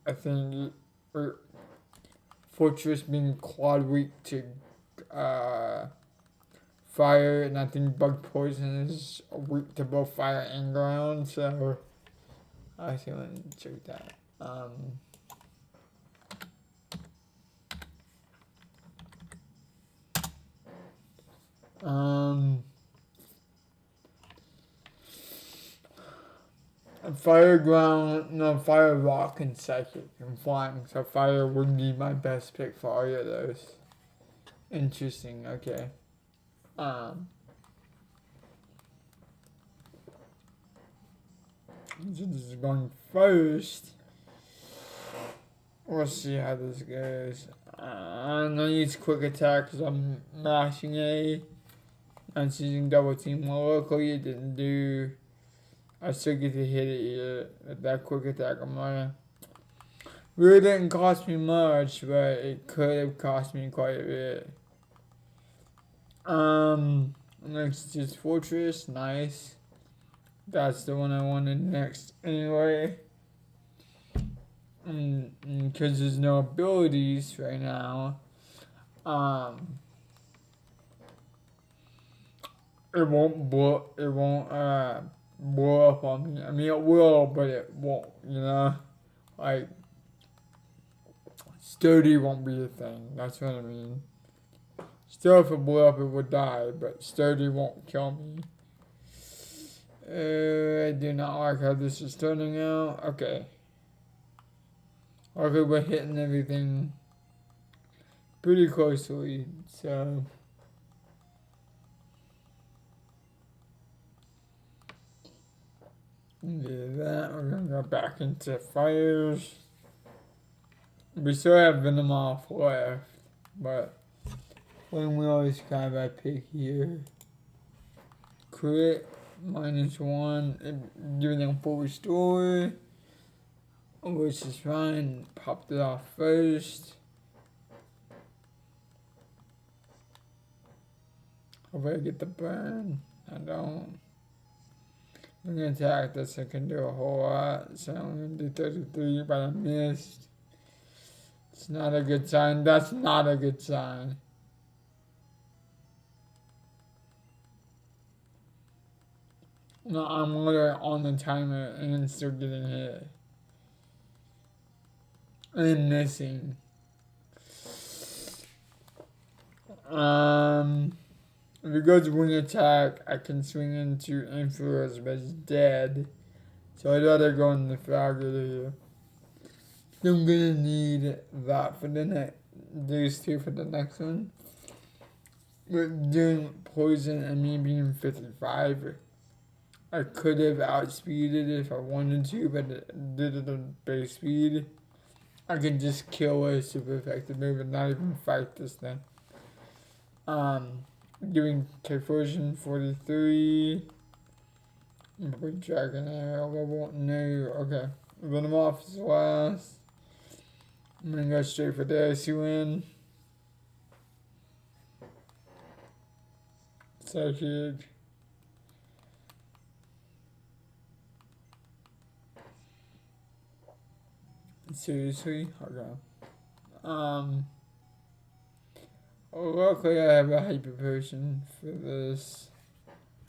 I think Fortress being quad weak to fire, and I think Bug Poison is weak to both fire and ground, so I actually want to check that. Fire ground, no, fire rock and psychic and flying, so fire would be my best pick for all of those. Interesting, okay. So this is going first. We'll see how this goes. I'm gonna use quick attack because I'm mashing A. I'm using double team. Well, luckily it didn't do. I still get to hit it here with that quick attack. I'm gonna. Really didn't cost me much, but it could have cost me quite a bit. Next is Fortress. Nice. That's the one I wanted next anyway. Because there's no abilities right now. It won't blow up on me. I mean, it will, but it won't, you know? Like, sturdy won't be a thing. That's what I mean. Still, if it blew up, it would die, but sturdy won't kill me. I do not like how this is turning out. Okay. Okay, we're hitting everything pretty closely, so. Do that. We're gonna go back into fires. We still have Venomoth left, but when we always kind of a pick here. Crit -1, giving them full restore, which is fine. Popped it off first. Hopefully I get the burn. I don't. I'm gonna attack this. I can do a whole lot, so I'm gonna do 33, but I missed. It's not a good sign. That's not a good sign. No, I'm literally on the timer and still getting hit. And missing. If it goes wing attack, I can swing into Influence, but it's dead. So I'd rather go in the Frogger here. So I'm gonna need that for the these 2 for the next one. With doing poison and me being 55, I could have outspeeded it if I wanted to, but it did it at base speed. I can just kill a super effective move and not even fight this thing. Doing Typhlosion 43. Probably Dragon Arrow level. No, okay. Venomoth is last. I'm gonna go straight for the SUN. So huge. Seriously? Okay. Um, luckily I have a hyper potion for this.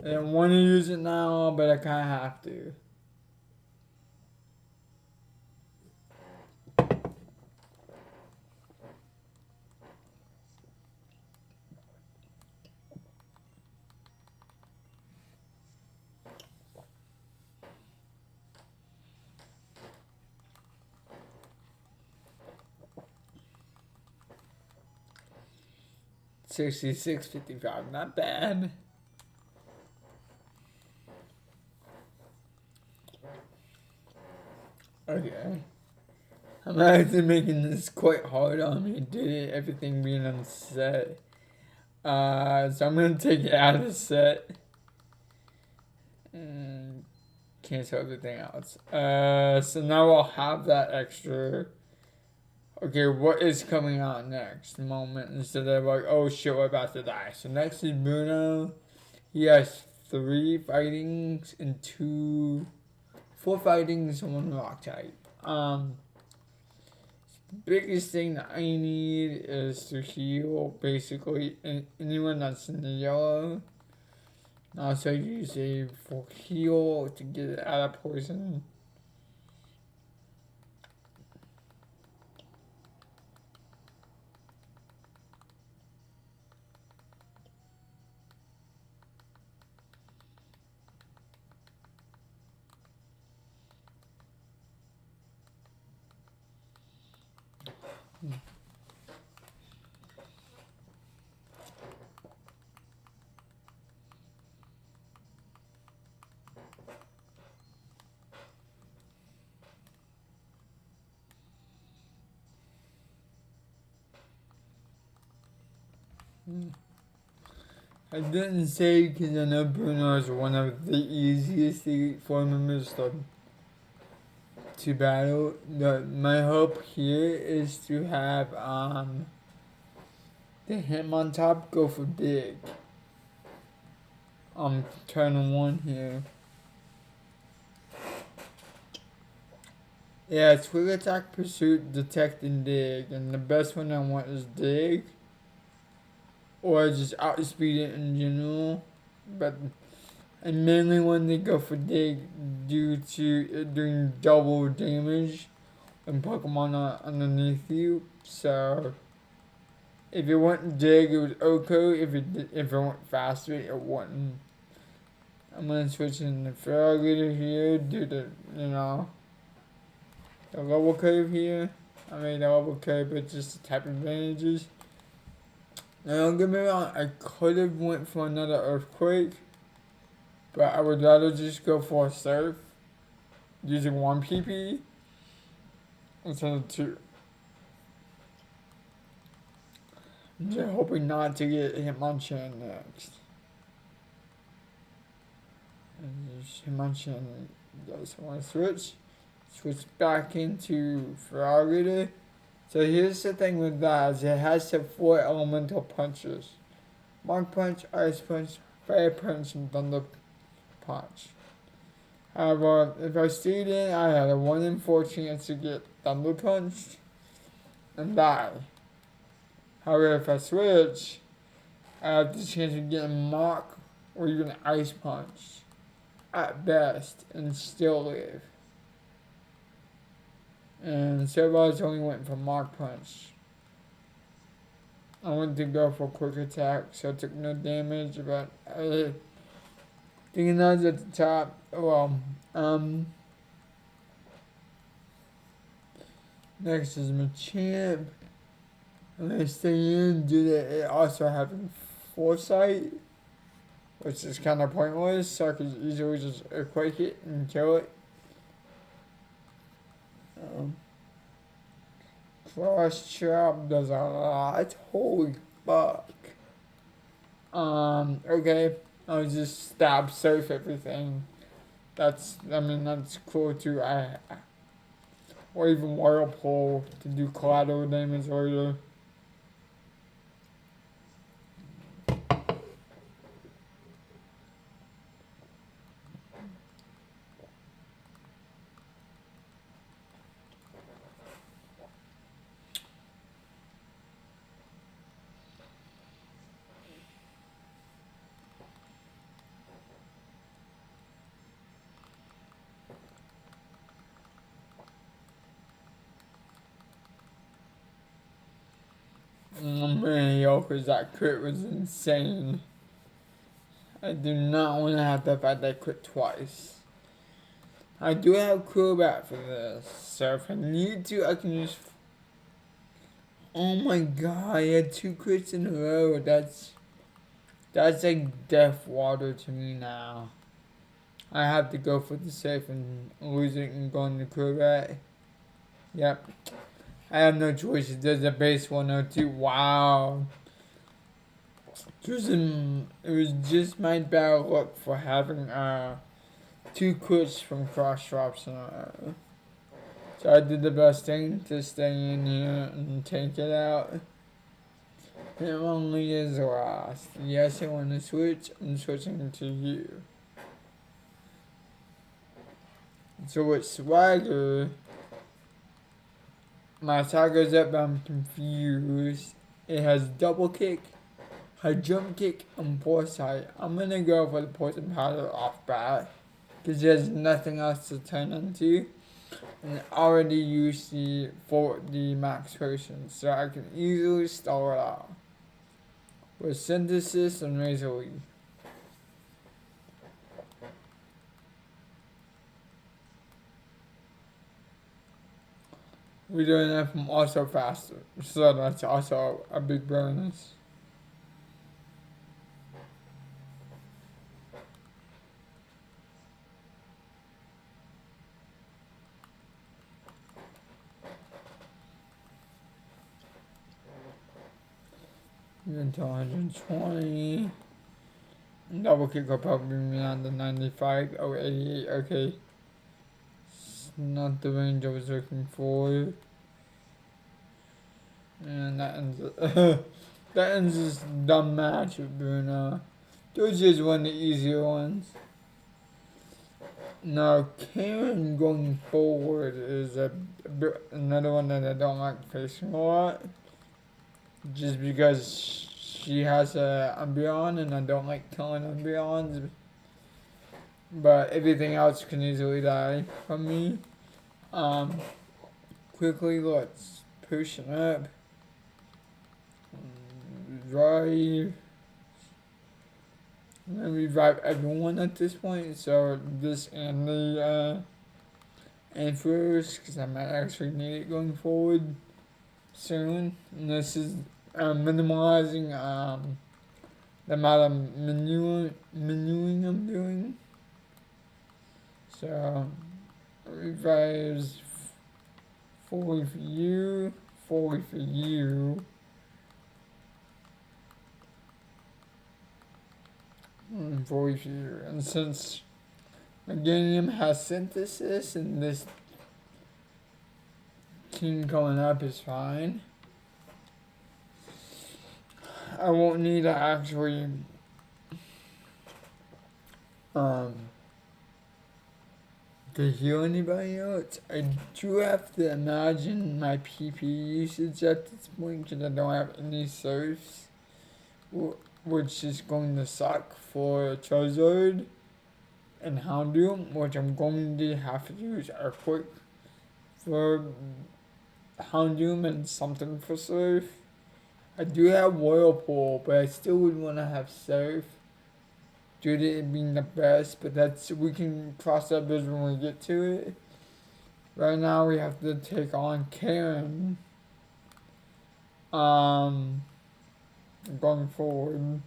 I don't want to use it now, but I kind of have to. 66.55, not bad. Okay. I'm actually making this quite hard on me due to everything being on set. So I'm gonna take it out of the set and cancel everything else. So now I'll have that extra. Okay, what is coming out next moment instead of like, oh shit, we're about to die. So next is Bruno. He has 4 fightings and 1 rock type. Biggest thing that I need is to heal basically anyone that's in the yellow. Also use a full heal to get it out of poison. I didn't say because I know Bruno is one of the easiest Elite Four members to battle. My hope here is to have the him on top go for big. Turn 1 here. Yeah, it's quick attack, pursuit, detect, and dig. And the best one I want is dig. Or just outspeed it in general. But I mainly want to go for dig due to it doing double damage when Pokemon are underneath you. So if it went dig, it was okay. If it went faster, it wouldn't. I'm gonna switch in the Feraligatr here due to the level curve here. I mean the level curve, but just the type advantages. Now don't get me wrong, I could have went for another earthquake, but I would rather just go for a surf using 1 PP instead of 2. I'm just hoping not to get Hitmonchan next. And Hitmonchan doesn't want to switch back into Feraligatr. So here's the thing with that, is it has the 4 elemental punches. Mark Punch, Ice Punch, Fire Punch, and Thunder Punch. However, if I stayed in, I had a 1 in 4 chance to get Thunder Punched and die. However, if I switch, I have the chance of getting Mach or even Ice Punch at best and still live. And so I was only went for Mach Punch. I wanted to go for quick attack, so I took no damage, but I think that's at the top. Well, next is Machamp. I'm gonna stay in due to it also having foresight, which is kind of pointless, so I could easily just earthquake it and kill it. Cross chop does a lot. Holy fuck. Okay. I'll just stab surf everything. That's cool too. Or even Whirlpool to do collateral damage later. many heal because that crit was insane. I do not want to have to fight that crit twice. I do have Crobat for this, so if I need to, I can just... Oh my god, I had 2 crits in a row. That's like death water to me now. I have to go for the safe and lose it and go into Crobat. Yep. I have no choice. It does a base 102. Wow. It was just my bad luck for having 2 crits from cross drops in a row. So I did the best thing to stay in here and take it out. It only is last. Yes, I want to switch. I'm switching to you. So with Swagger, my attack goes up, but I'm confused. It has double kick, her jump kick, and foresight. I'm gonna go for the poison powder off bat because there's nothing else to turn into. And I already used the max potion, so I can easily stall it out with synthesis and razor leaf. We're doing that from also faster, so that's also a big bonus. Even to 120. Double kick will probably be on the 95 or 88. Okay. It's not the range I was looking for. And that ends that ends this dumb match with Bruno. Those is one of the easier ones. Now, Karen going forward is another one that I don't like facing a lot. Just because she has a Umbreon and I don't like killing Umbreons. But everything else can easily die from me. Quickly, let's push it up. Revive. I'm gonna revive everyone at this point. So this and the Emperors, because I might actually need it going forward soon. And this is minimalizing the amount of manuing I'm doing. So revives 40 for you, 40 for you. And 40 for you. And since the game has synthesis and this team coming up is fine, I won't need to actually to heal anybody else. I do have to imagine my PP usage at this point because I don't have any surfs, which is going to suck for Charizard and Houndoom, which I'm going to have to use Earthquake for Houndoom and something for Surf. I do have Whirlpool, but I still would want to have Surf due to it being the best, but we can cross that bridge when we get to it. Right now we have to take on Karen. Going forward,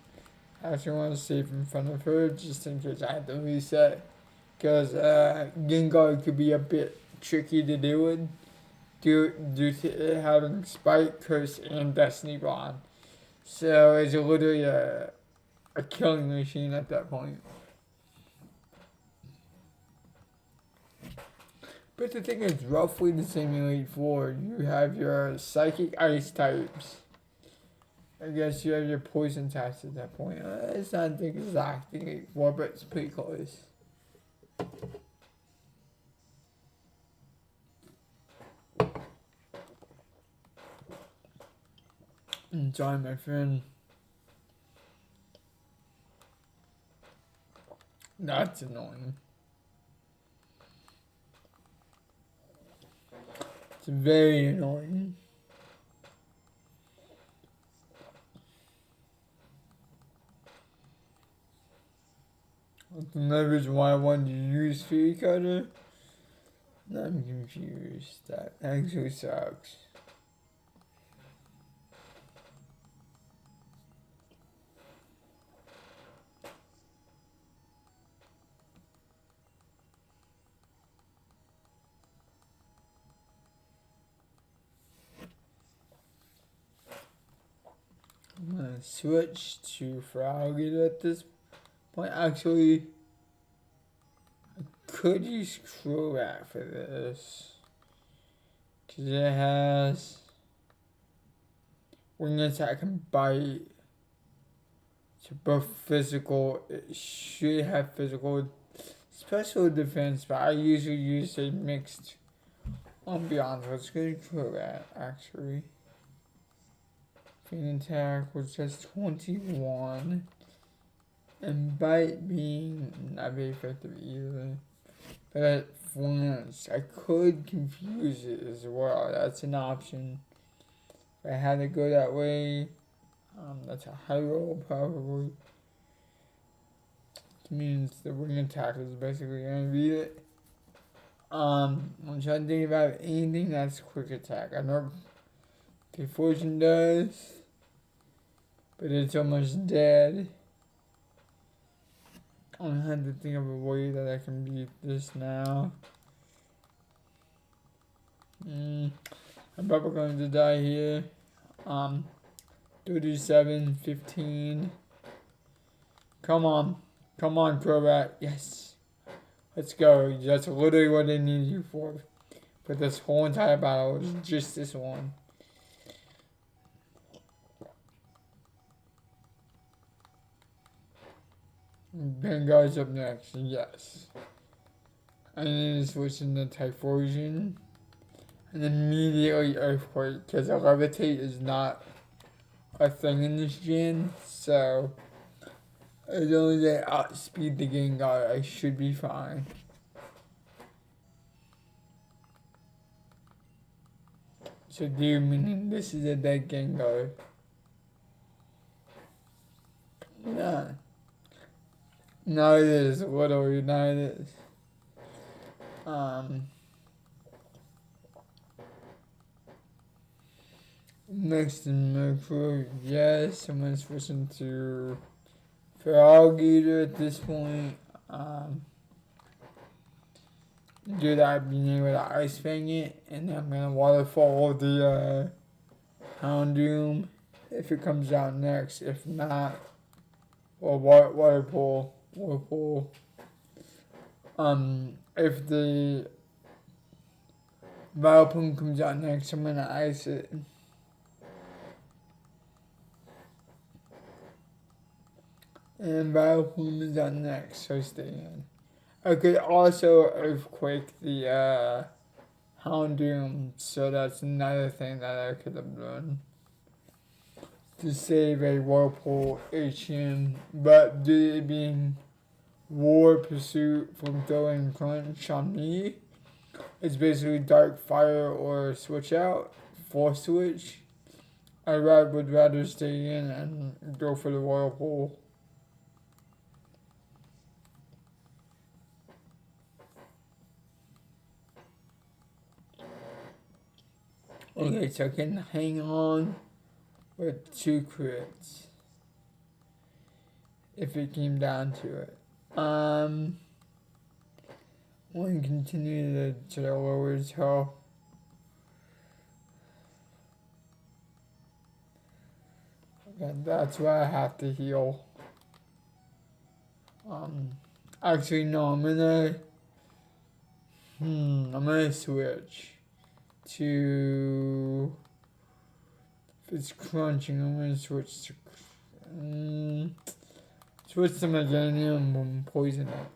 I actually want to save in front of her just in case I have to reset, because Gengar could be a bit tricky to deal with due to it having Spike, Curse, and Destiny Bond. So it's literally a killing machine at that point. But the thing is, roughly the same in Elite Four. You have your Psychic Ice types. I guess you have your Poison types at that point. It's not the exact thing Elite Four, but it's pretty close. Sorry, my friend. That's annoying. It's very annoying. Another reason why I wanted to use Fury Cutter. I'm confused. That actually sucks. I'm gonna switch to Froggy at this point. Actually, I could use Crobat for this. Because it has wing attack and bite. So both physical, it should have physical, special defense, but I usually use a mixed ambiance. Let's go for that actually. Wing attack was just 21. And bite being not very effective either. But at once, I could confuse it as well. That's an option. If I had to go that way, that's a high roll probably. Which means the wing attack is basically gonna beat it. I'm trying to think about anything that's quick attack. I know Confusion does, but it's almost dead. I had to think of a way that I can beat this now. I'm probably going to die here. 37, 15. Come on. Come on, Crobat. Yes. Let's go. That's literally what I need you for. But this whole entire battle is just this one. Vanguard's up next. Yes. I need to switch into Typhlosion. And immediately Earthquake. Because Levitate is not a thing in this gen. So as long as I outspeed the Gengar, I should be fine. So dude, meaning this is a dead Gengar. Nah. No, it is. Literally, no, it is. Next in Murkrow, yes, I'm gonna switch into Froggy at this point. Do that being able to Ice Fang it, and then I'm gonna Waterfall the Houndoom if it comes out next. If not, or Waterpool. If the Vileplume comes out next, I'm gonna ice it. And Vileplume is out next, so stay in. I could also Earthquake the Houndoom, so that's another thing that I could have done to save a Whirlpool HM, but due to it being War Pursuit from throwing Crunch on me, it's basically Dark Fire or Switch Out, Force Switch. I would rather stay in and go for the Whirlpool. Okay, so I can hang on with 2 crits if it came down to it. Want to continue to lower his health. Okay, that's why I have to heal. Actually no, I'm gonna switch to, if it's crunching, I'm gonna switch to Meganium and poison it.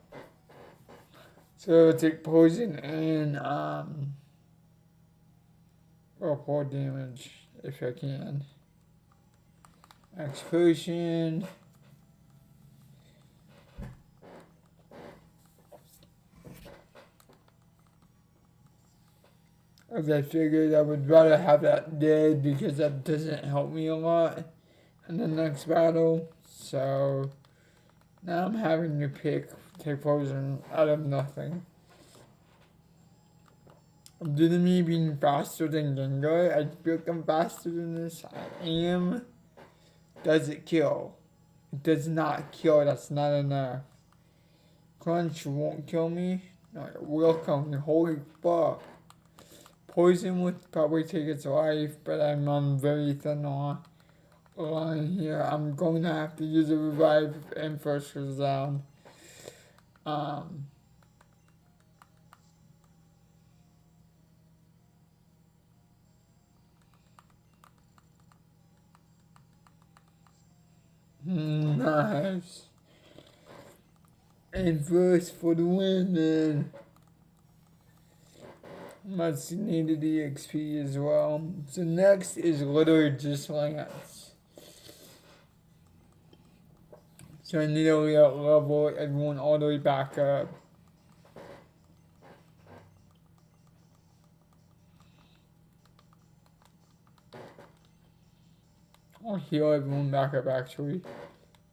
So I'll take poison and or damage if I can. Max potion. As I figured, I would rather have that dead because that doesn't help me a lot in the next battle. So now I'm having to pick take poison out of nothing. Due to me being faster than Gengar, I feel like I'm faster than this. I am. Does it kill? It does not kill, that's not enough. Crunch won't kill me. No, it will kill me. Holy fuck. Poison would probably take its life, but I'm on very thin line here. I'm going to have to use a revive and first goes down. Nice. And first for the win, man. Much needed EXP as well. So next is literally just Lance. So I need to level everyone all the way back up. I'll heal everyone back up actually.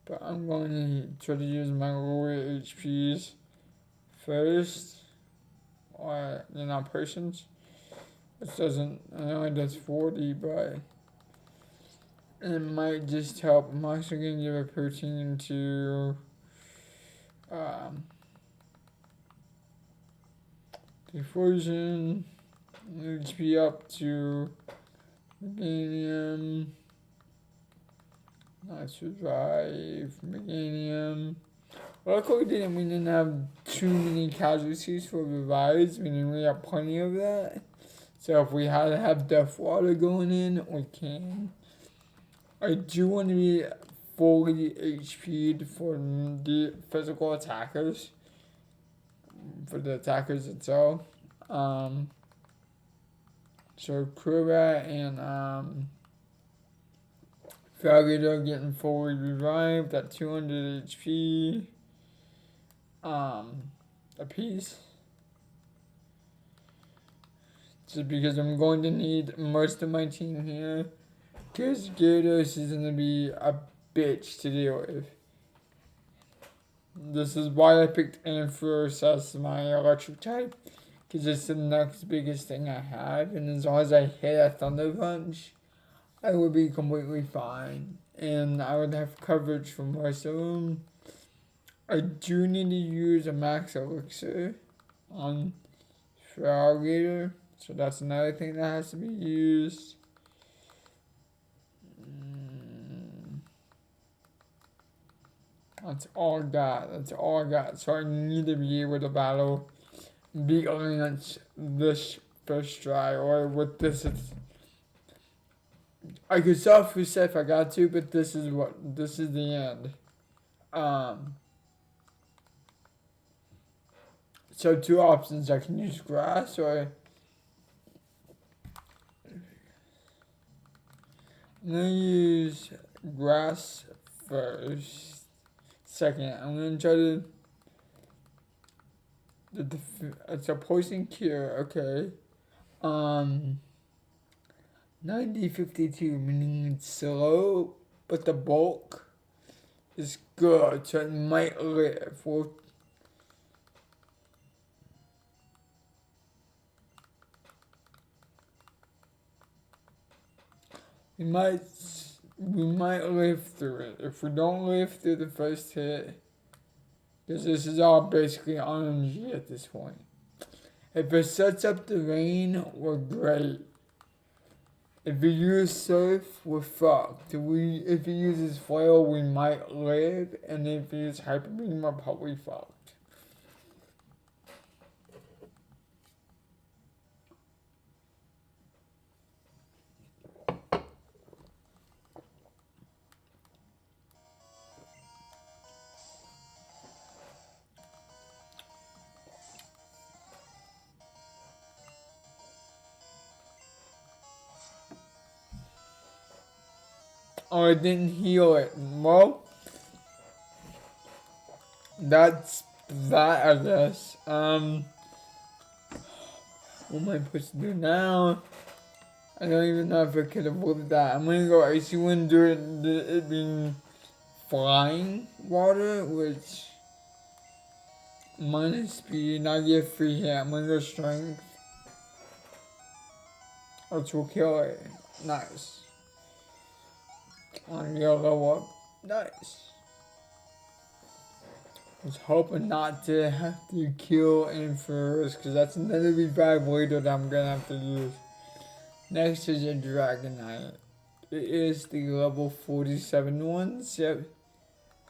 But I'm going to try to use my lower HPs first. Or, potions. Which doesn't, I know it does 40, but it might just help. I'm also going to give a protein to diffusion. HP up to Meganium. Not survive. Meganium. Luckily we didn't have too many casualties for revives, meaning we have plenty of that. So if we had to have Death Water going in, we can. I do want to be fully HP'd for the physical attackers. For the attackers itself. So Crobat and Feraligatr getting fully revived at 200 HP. A piece. Just because I'm going to need most of my team here. Because Gyarados is going to be a bitch to deal with. This is why I picked Ampharos as my electric type. Because it's the next biggest thing I have. And as long as I hit a Thunder Punch, I would be completely fine. And I would have coverage for most of them. I do need to use a max elixir on Feraligatr, so that's another thing that has to be used. That's all I got. So I need to be able to battle, beat Lance this first try, or with this. I could self-reset if I got to, but this is the end. So two options, I can use grass or I'm gonna use grass first. Second, I'm gonna try to it's a poison cure, okay. 90-52, meaning it's slow, but the bulk is good, so it might live. We might live through it. If we don't live through the first hit, because this is all basically RNG at this point. If it sets up the rain, we're great. If we use surf, we're fucked. If he uses flail, we might live, and if he uses hyper beam, we're probably fucked. Or I didn't heal it. Well, that's that, I guess. What am I supposed to do now? I don't even know if I could avoid that. I'm gonna go Icy Wind during it being flying water, which minus speed, and I get free hit. I'm gonna go strength, which will kill it. Nice. On your level up. Nice. I was hoping not to have to kill Inferus, because that's another revive later that I'm gonna have to use. Next is a Dragonite. It is the level 47 one, so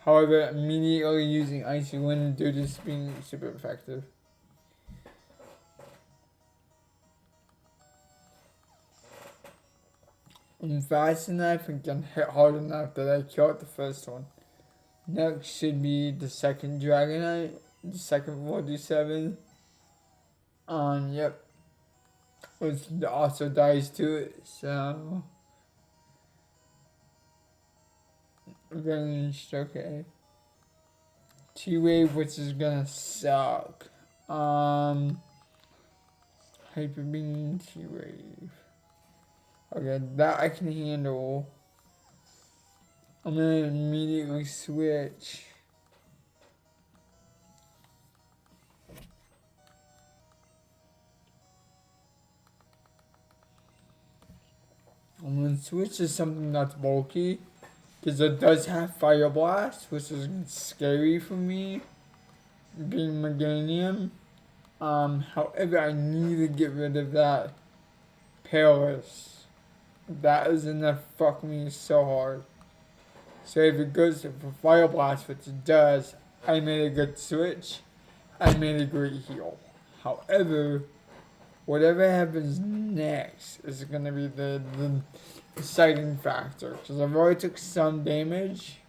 however, immediately using Icy Wind due to this being super effective. I'm fast enough and can hit hard enough that I killed the first one. Next should be the second Dragonite, the second 47. Yep. Which also dies to it, so ranged, okay. T-Wave, which is gonna suck. Hyper Beam, T-Wave. Okay, that I can handle. I'm gonna immediately switch. I'm gonna switch to something that's bulky, because it does have Fire Blast, which is scary for me, being Meganium. However, I need to get rid of that Paris. That is gonna fuck me so hard. So if it goes for Fire Blast, which it does, I made a good switch. I made a great heal. However, whatever happens next is gonna be the deciding factor. Because I've already took some damage,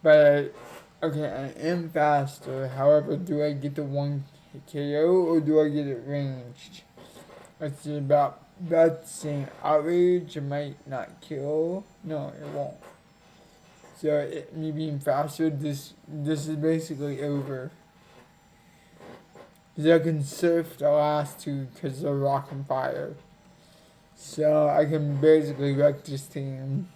but okay, I am faster. However, do I get the 1 KO or do I get it ranged? Let's see, about that same outrage. It might not kill. No, it won't. So me being faster, this is basically over. Because I can surf the last two because they're rock and fire. So I can basically wreck this team.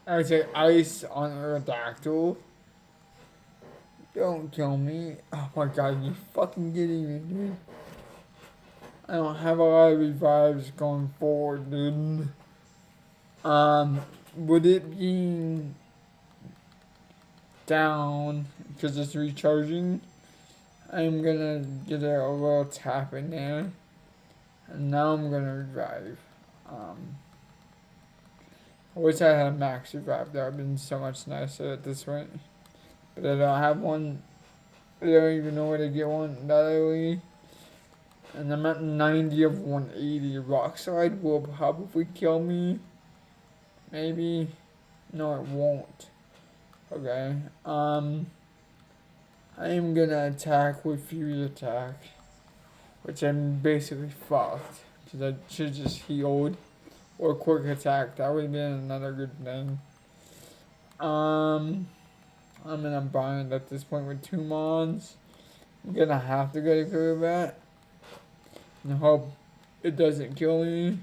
I say ice on Aerodactyl. Don't kill me. Oh my god, you fucking kidding me, dude. I don't have a lot of revives going forward, dude. With it being down because it's recharging, I'm gonna get a little tap in there. And now I'm gonna revive. I wish I had a max revive. That would have been so much nicer at this point. But I don't have one. I don't even know where to get one that early. And I'm at 90 of 180. Rock Slide will probably kill me. Maybe. No, it won't. Okay. I am gonna attack with Fury Attack. Which I'm basically fucked. Because I should just healed. Or Quick Attack. That would have been another good thing. I'm in a bind at this point with 2 Mons. I'm gonna have to go to Crobat. And hope it doesn't kill me.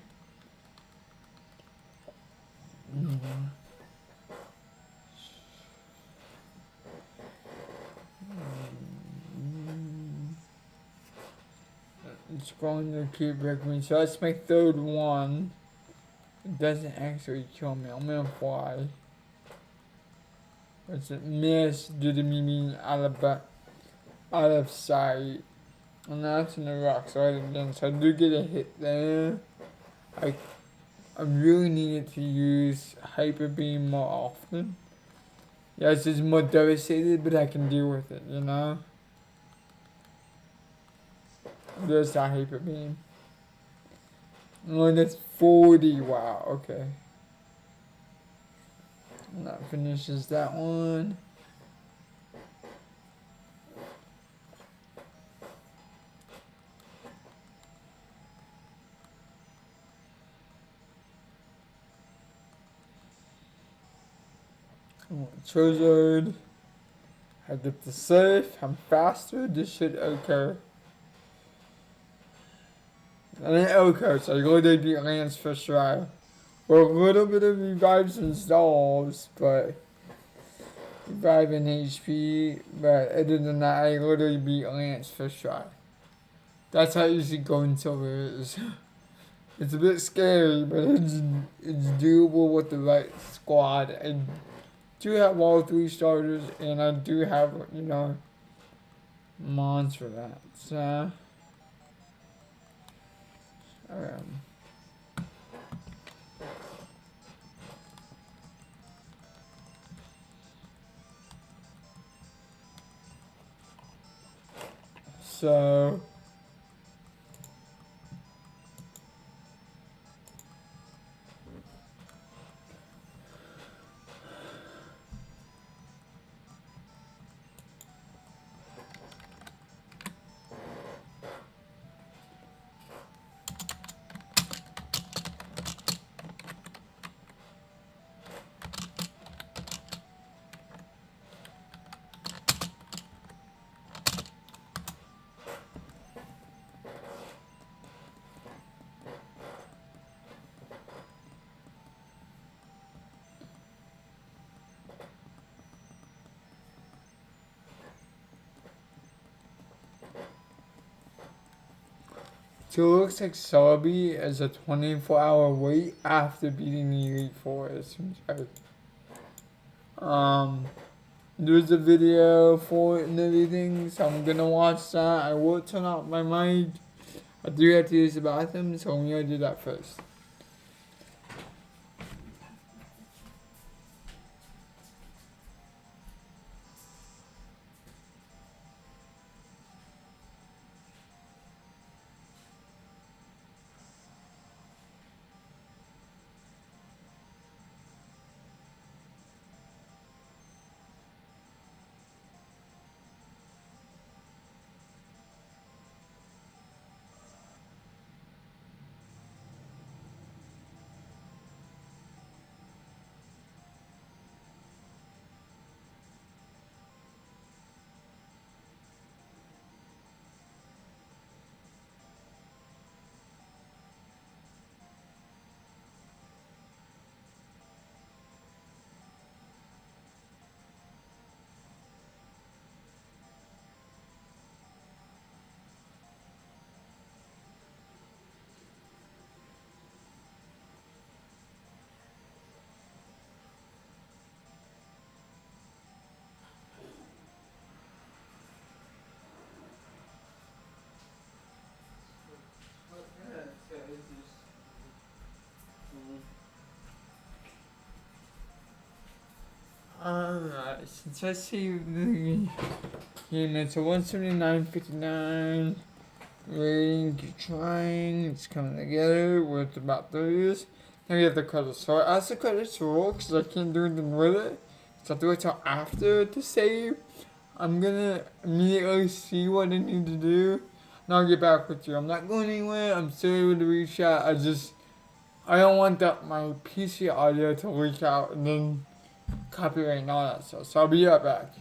It's going to keep wrecking me. So that's my third one. It doesn't actually kill me. I'm gonna fly. It's a miss due to me being out of sight. And that's in the rock slide again. So I do get a hit there. I really needed to use Hyper Beam more often. Yes, it's more devastated, but I can deal with it, you know? There's that Hyper Beam. Oh, that's 40. Wow, okay. And that finishes that one. Charizard. I get the safe. I'm faster. This should occur. And it occurs. So I go to the Lance first try. Or a little bit of revives and stalls, but revive in HP. But other than that, I literally beat Lance first try. That's how easy going silver is. It's a bit scary, but it's doable with the right squad. I do have all three starters, and I do have mods for that. So, um, so So it looks like Celebi is a 24-hour wait after beating the Elite Four. It seems like. There's a video for it and everything, so I'm gonna watch that. I will turn off my mic. I do have to use the bathroom, so I'm gonna do that first. Alright, since I see the game, it's a 179.59 rating, keep trying, it's coming together with about 30 years. Now we have the credits. So I asked the credits to roll because I can't do anything with it. So I have to wait till after to save. I'm gonna immediately see what I need to do, and I'll get back with you. I'm not going anywhere. I'm still able to reach out. I don't want that my PC audio to leak out and then copyright and all that stuff. So I'll be right back.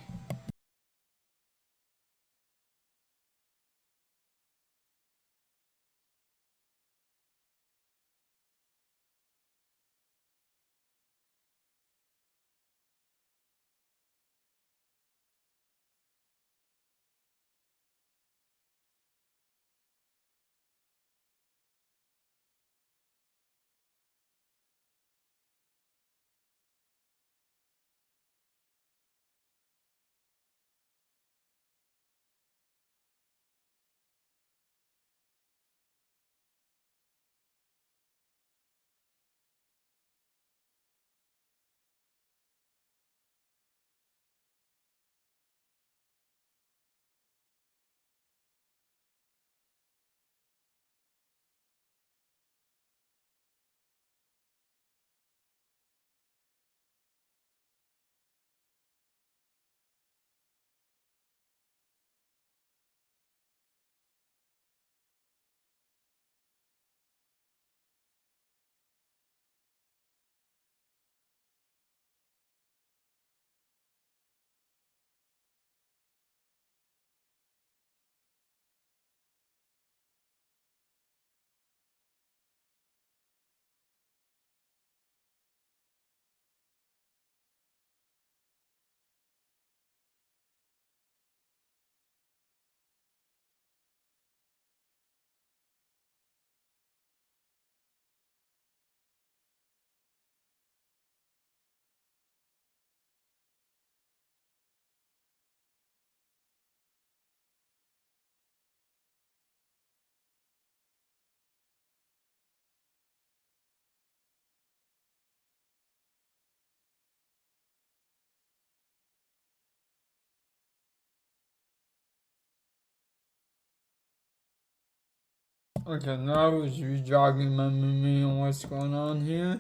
Okay, now I was rejogging my memory on what's going on here.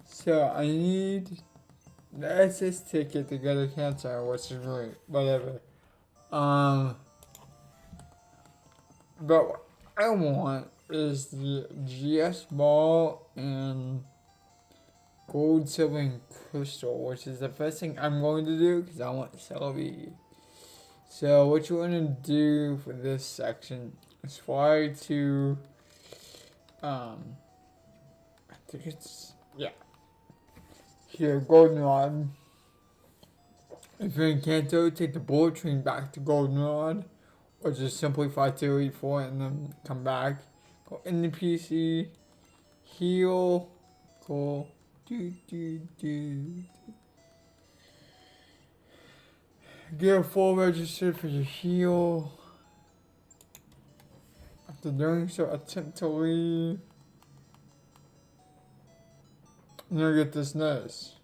So I need the SS ticket to get a cancer, which is really whatever. Um, but what I want is the GS ball and gold, silver, and crystal, which is the first thing I'm going to do because I want Celebi. So what you want to do for this section is fly to, I think it's, yeah, here, Goldenrod. If you're in Kanto, take the bullet train back to Goldenrod, or just simply fly to Elite Four and then come back. Go in the PC, heal, go, do. Get a full registered for your heal. After doing so, attempt to leave. And you'll get this notice.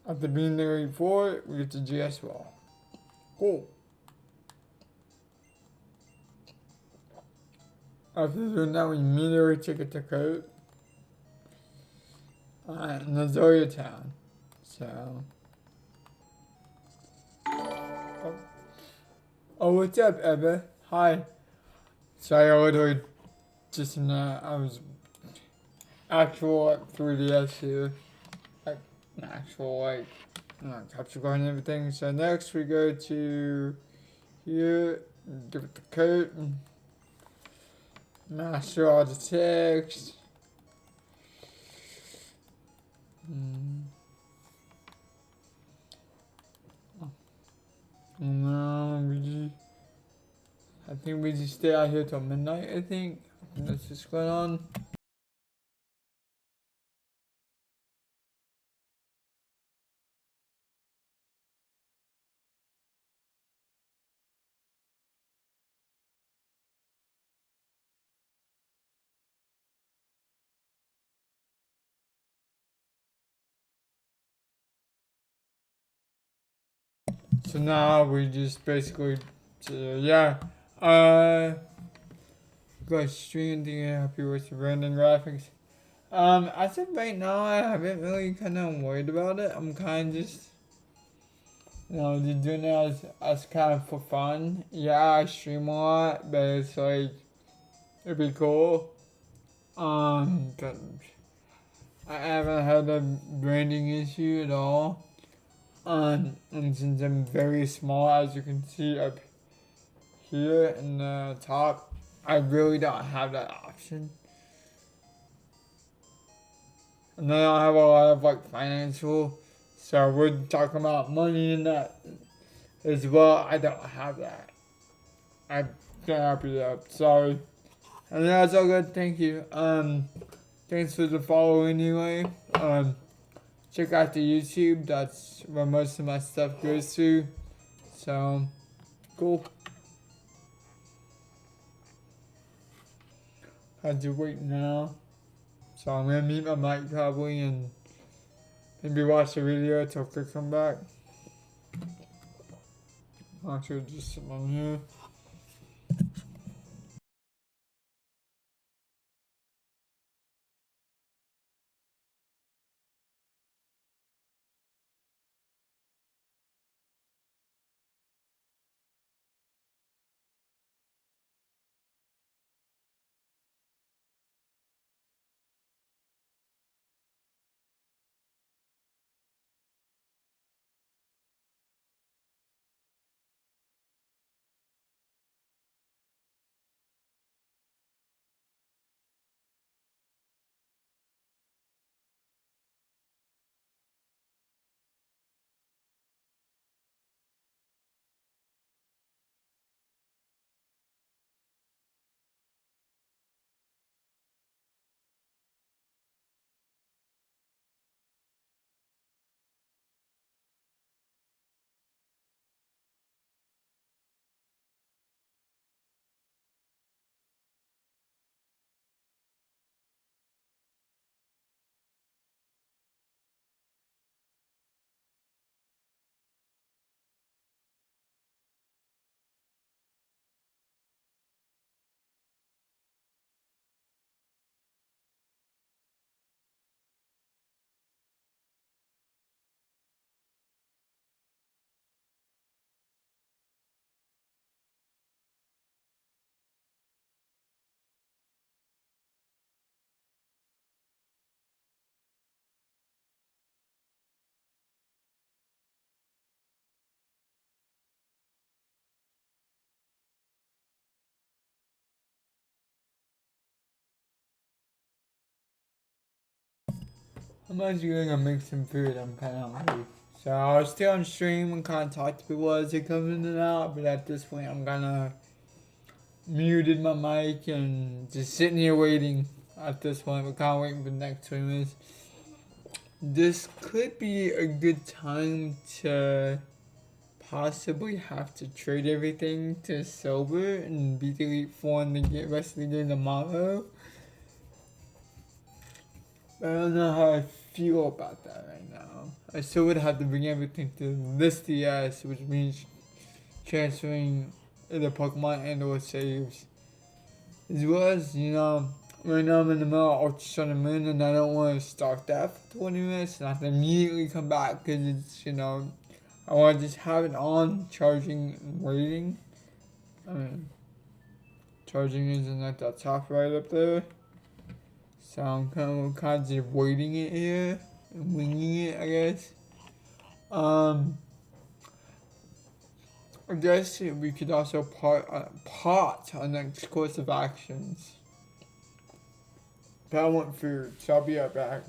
After being there before, we get the GS wall. Cool. After doing that, we immediately take it to code. In Nazoria Town. So. Oh, what's up, Eva? Hi. Sorry, I literally just in I was actual like 3DS here. Like, an actual, like, capture card and everything. So next we go to here, give it the code, master all the text. No, I think we just stay out here till midnight, I think. That's just going on. So now we just basically, yeah. Guys, stream, do you happy with the random graphics? I said right now I haven't really kind of worried about it. I'm kind of just, just doing it as kind of for fun. Yeah, I stream a lot, but it's like, it'd be cool. 'Cause I haven't had a branding issue at all. And since I'm very small, as you can see up here in the top, I really don't have that option. And I don't have a lot of like financial, so we're talking about money and that as well. I don't have that. I can't help you up. Sorry. And that's all good. Thank you. Thanks for the follow anyway. Check out the YouTube. That's where most of my stuff goes to. So cool. Had to wait now. So I'm gonna mute my mic probably and maybe watch the video till I come back. Actually, just sit on here. I'm actually gonna make some food. I'm kind of hungry. So I'll stay on stream and kind of talk to people as they come in and out. But at this point, I'm gonna muted my mic and just sitting here waiting. At this point, we're kind of waiting for the next 20 minutes. This could be a good time to possibly have to trade everything to silver and beat Elite Four and the rest of the game tomorrow. But I don't know how I feel about that right now. I still would have to bring everything to this DS, which means transferring either Pokemon and or saves. As well as, right now I'm in the middle of Ultra Sun and Moon and I don't want to start that for 20 minutes and have to immediately come back because it's, I want to just have it on, charging and waiting. I mean, charging isn't at that top right up there. So I'm kind of just waiting it here and winging it, I guess. I guess we could also part our next course of actions. But I want food, so I'll be right back.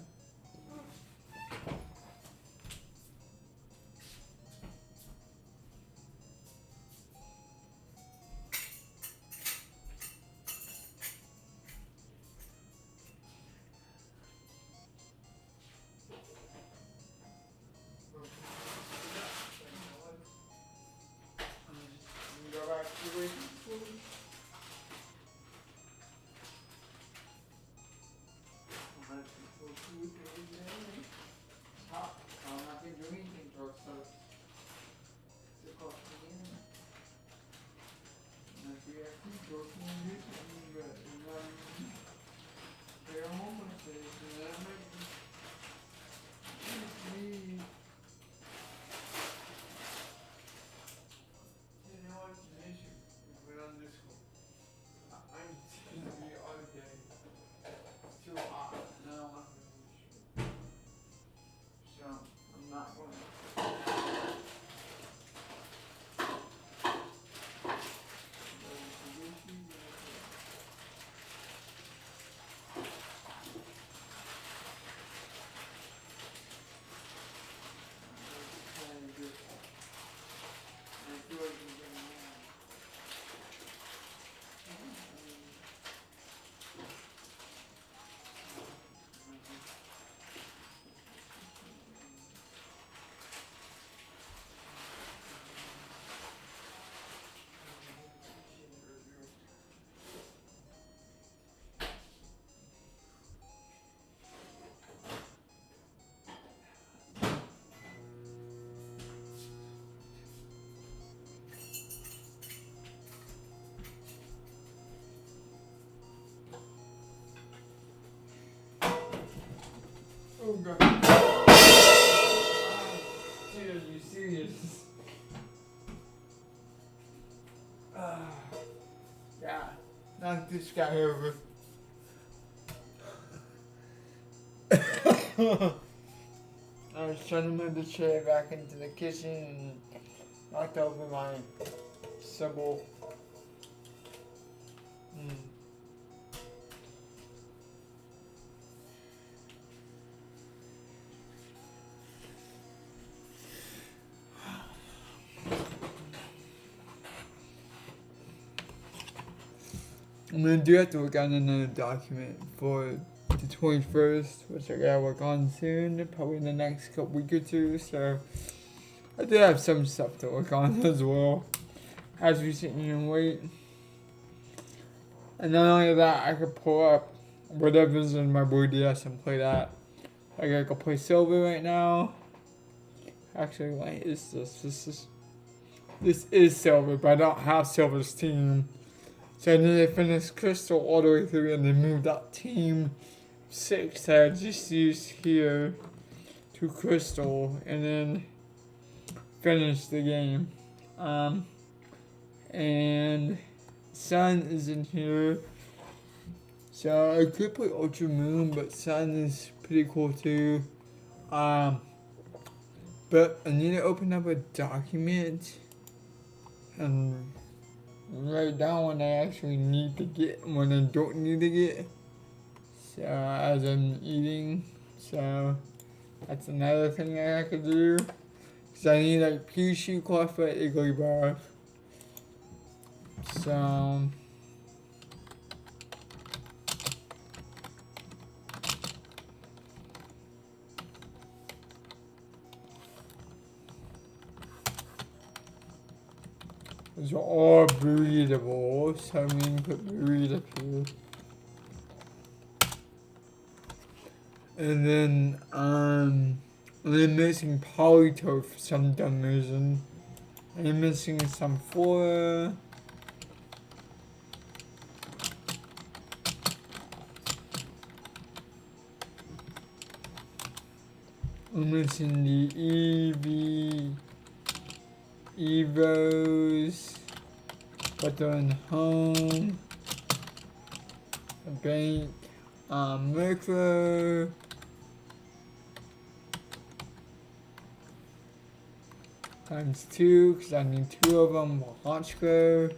Oh god. Dude, are you serious? Yeah, knock this guy over. I was trying to move the chair back into the kitchen and knocked over my symbol. I'm gonna do have to work on another document for the 21st, which I gotta work on soon, probably in the next week or two. So I do have some stuff to work on as well as we sit here and wait. And not only that, I could pull up whatever's in my Blue DS and play that. Like I could play Silver right now. Actually, what is this? This is Silver, but I don't have Silver's team. So I need to finish Crystal all the way through and then move that team 6 that I just used here to Crystal and then finish the game. And Sun is in here. So I could play Ultra Moon, but Sun is pretty cool too. But I need to open up a document and write down what I actually need to get and what I don't need to get. So as I'm eating, So that's another thing that I could do. Cause I need like Kyushu coffee, Iggly bar. So those are all breedable. So I'm gonna put breed up here. And then I'm missing Polytoad for some dumb reason. I'm missing some flora. I'm missing the Evos, but they're in home. A bank, Micro. Times 2, because I need 2 of them for Honchko.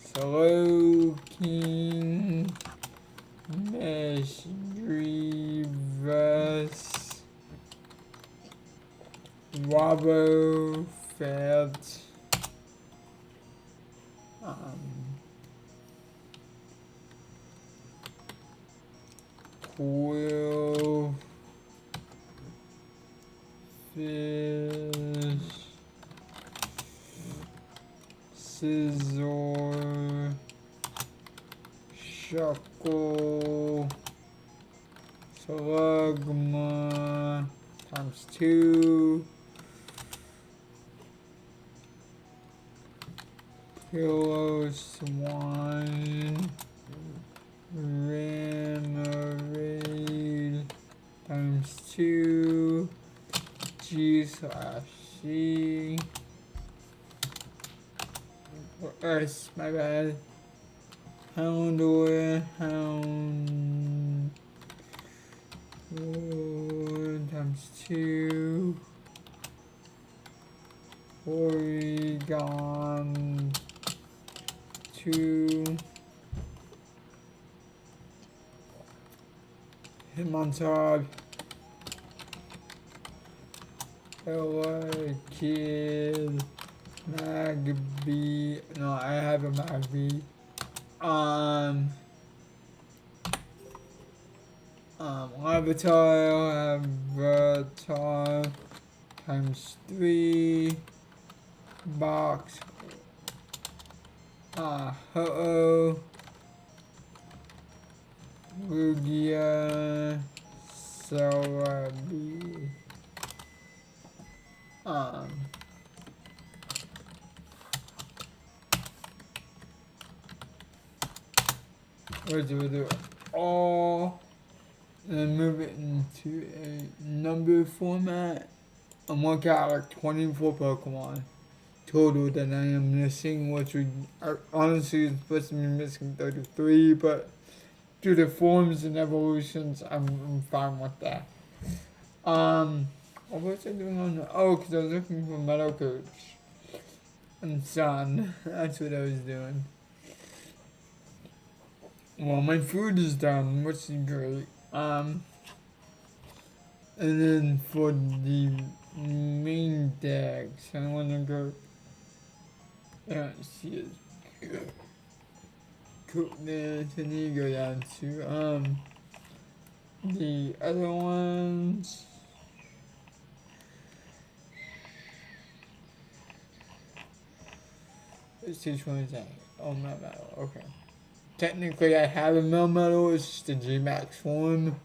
Slow King, Mesh, Grievous, Wabo, Felt, Quill, Fish, Scizor, Shuckle, Slugma, times 2, Pillow, Swine, Remoraid, times 2, G/C, or S, my bad. Houndour, Hound, times 2, Porygon, 2, Hitmontop, LA Kid, Magby, no, I have a Magby. Avatar times 3, Box, Ho-Oh, Lugia, Celebi, we'll do all, and then move it into a number format, and work out like 24 Pokemon total that I am missing, which would honestly is supposed to be missing 33, but due to forms and evolutions, I'm fine with that. What was I doing on the, oh, because I was looking for Metal Coach and Sun. That's what I was doing. Well, my food is done, which is great. And then for the main decks, I want to go. I don't see it. Cool. Then I need to go down to the other ones. Let's see which one is that. Oh, Melmetal. Okay. Technically, I have a Melmetal. It's just a G-Max form.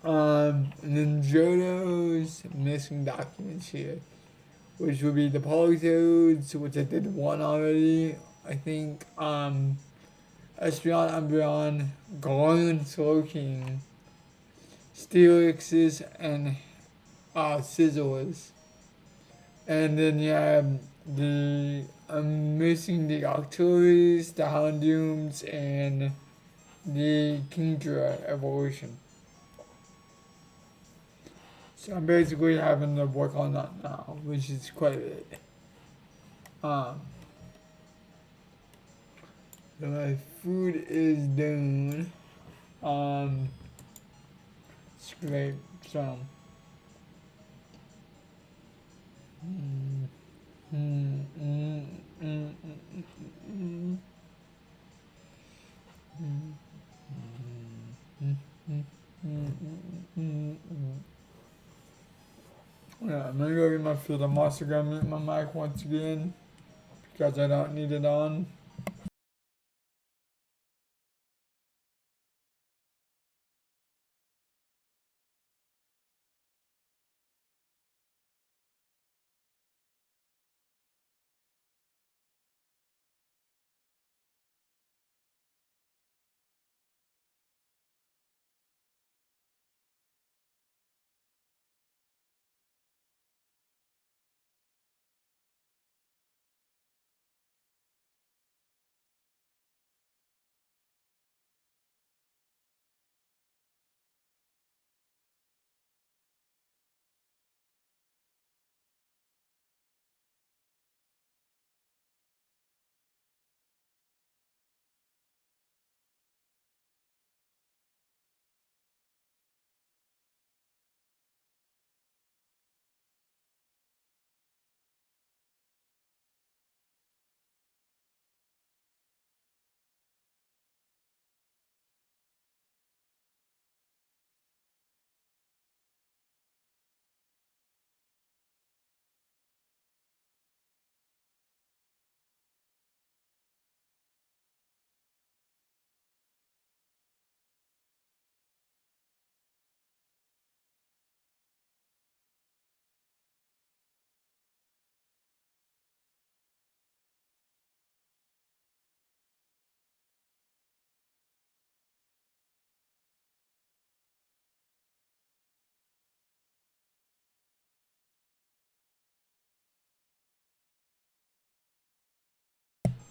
And then Johto's missing documents here, which would be the Polytoads, which I did one already. I think Espeon, Umbreon, Galarian, Slowking, Steelixes, and Scizors. And then you have I'm missing the Octilleries, the Houndooms, and the Kingdra evolution. So I'm basically having to work on that now, which is quite a bit. So my food is done. scrape some. Mm, mm, mm, mm, mm, mm, mm, mm, mm, mm. Yeah, I'm gonna go get my food. I'm also gonna mute my mic once again because I don't need it on.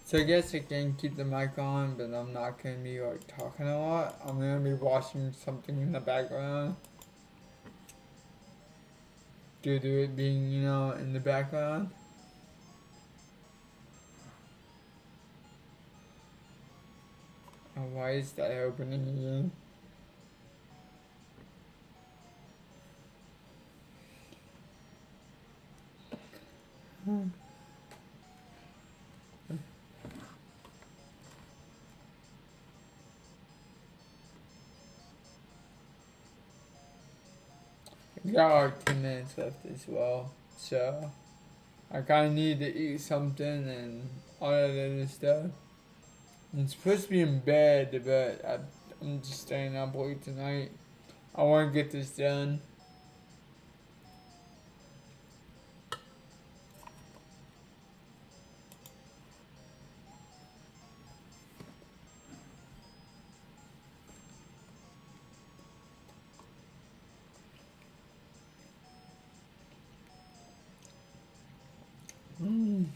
So I guess I can keep the mic on, but I'm not gonna be like talking a lot. I'm gonna be watching something in the background due to it being, in the background. And why is that opening again? We got like 10 minutes left as well, so I kinda need to eat something and all that other stuff. I'm supposed to be in bed, but I'm just staying up late tonight. I wanna get this done. Mm.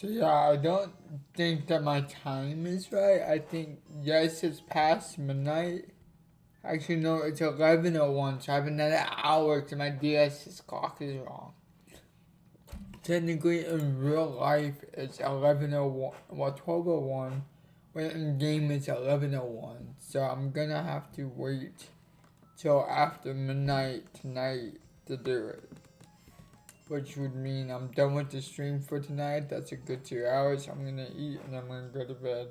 So yeah, I don't think that my time is right. I think yes, it's past midnight. Actually, no, it's 11:01. So I have another hour to my DS's clock is wrong. Technically, in real life, it's 11:01. Well, 12:01. When in game, it's 11:01. So I'm gonna have to wait till after midnight tonight to do it. Which would mean I'm done with the stream for tonight. That's a good 2 hours. I'm gonna eat and I'm gonna go to bed.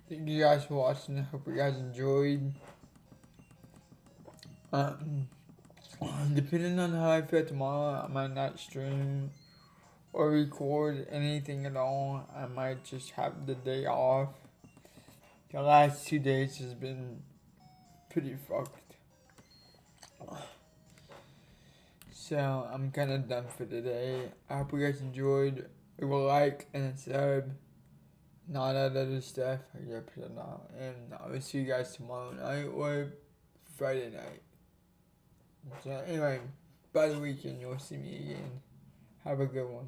Thank you guys for watching. I hope you guys enjoyed. Um, Depending on how I feel tomorrow, I might not stream or record anything at all. I might just have the day off. The last 2 days has been pretty fucked. So I'm kind of done for today. I hope you guys enjoyed. Leave a like and a sub. And all that other stuff. I gotta put it out. And I will see you guys tomorrow night or Friday night. So anyway, by the weekend you'll see me again. Have a good one.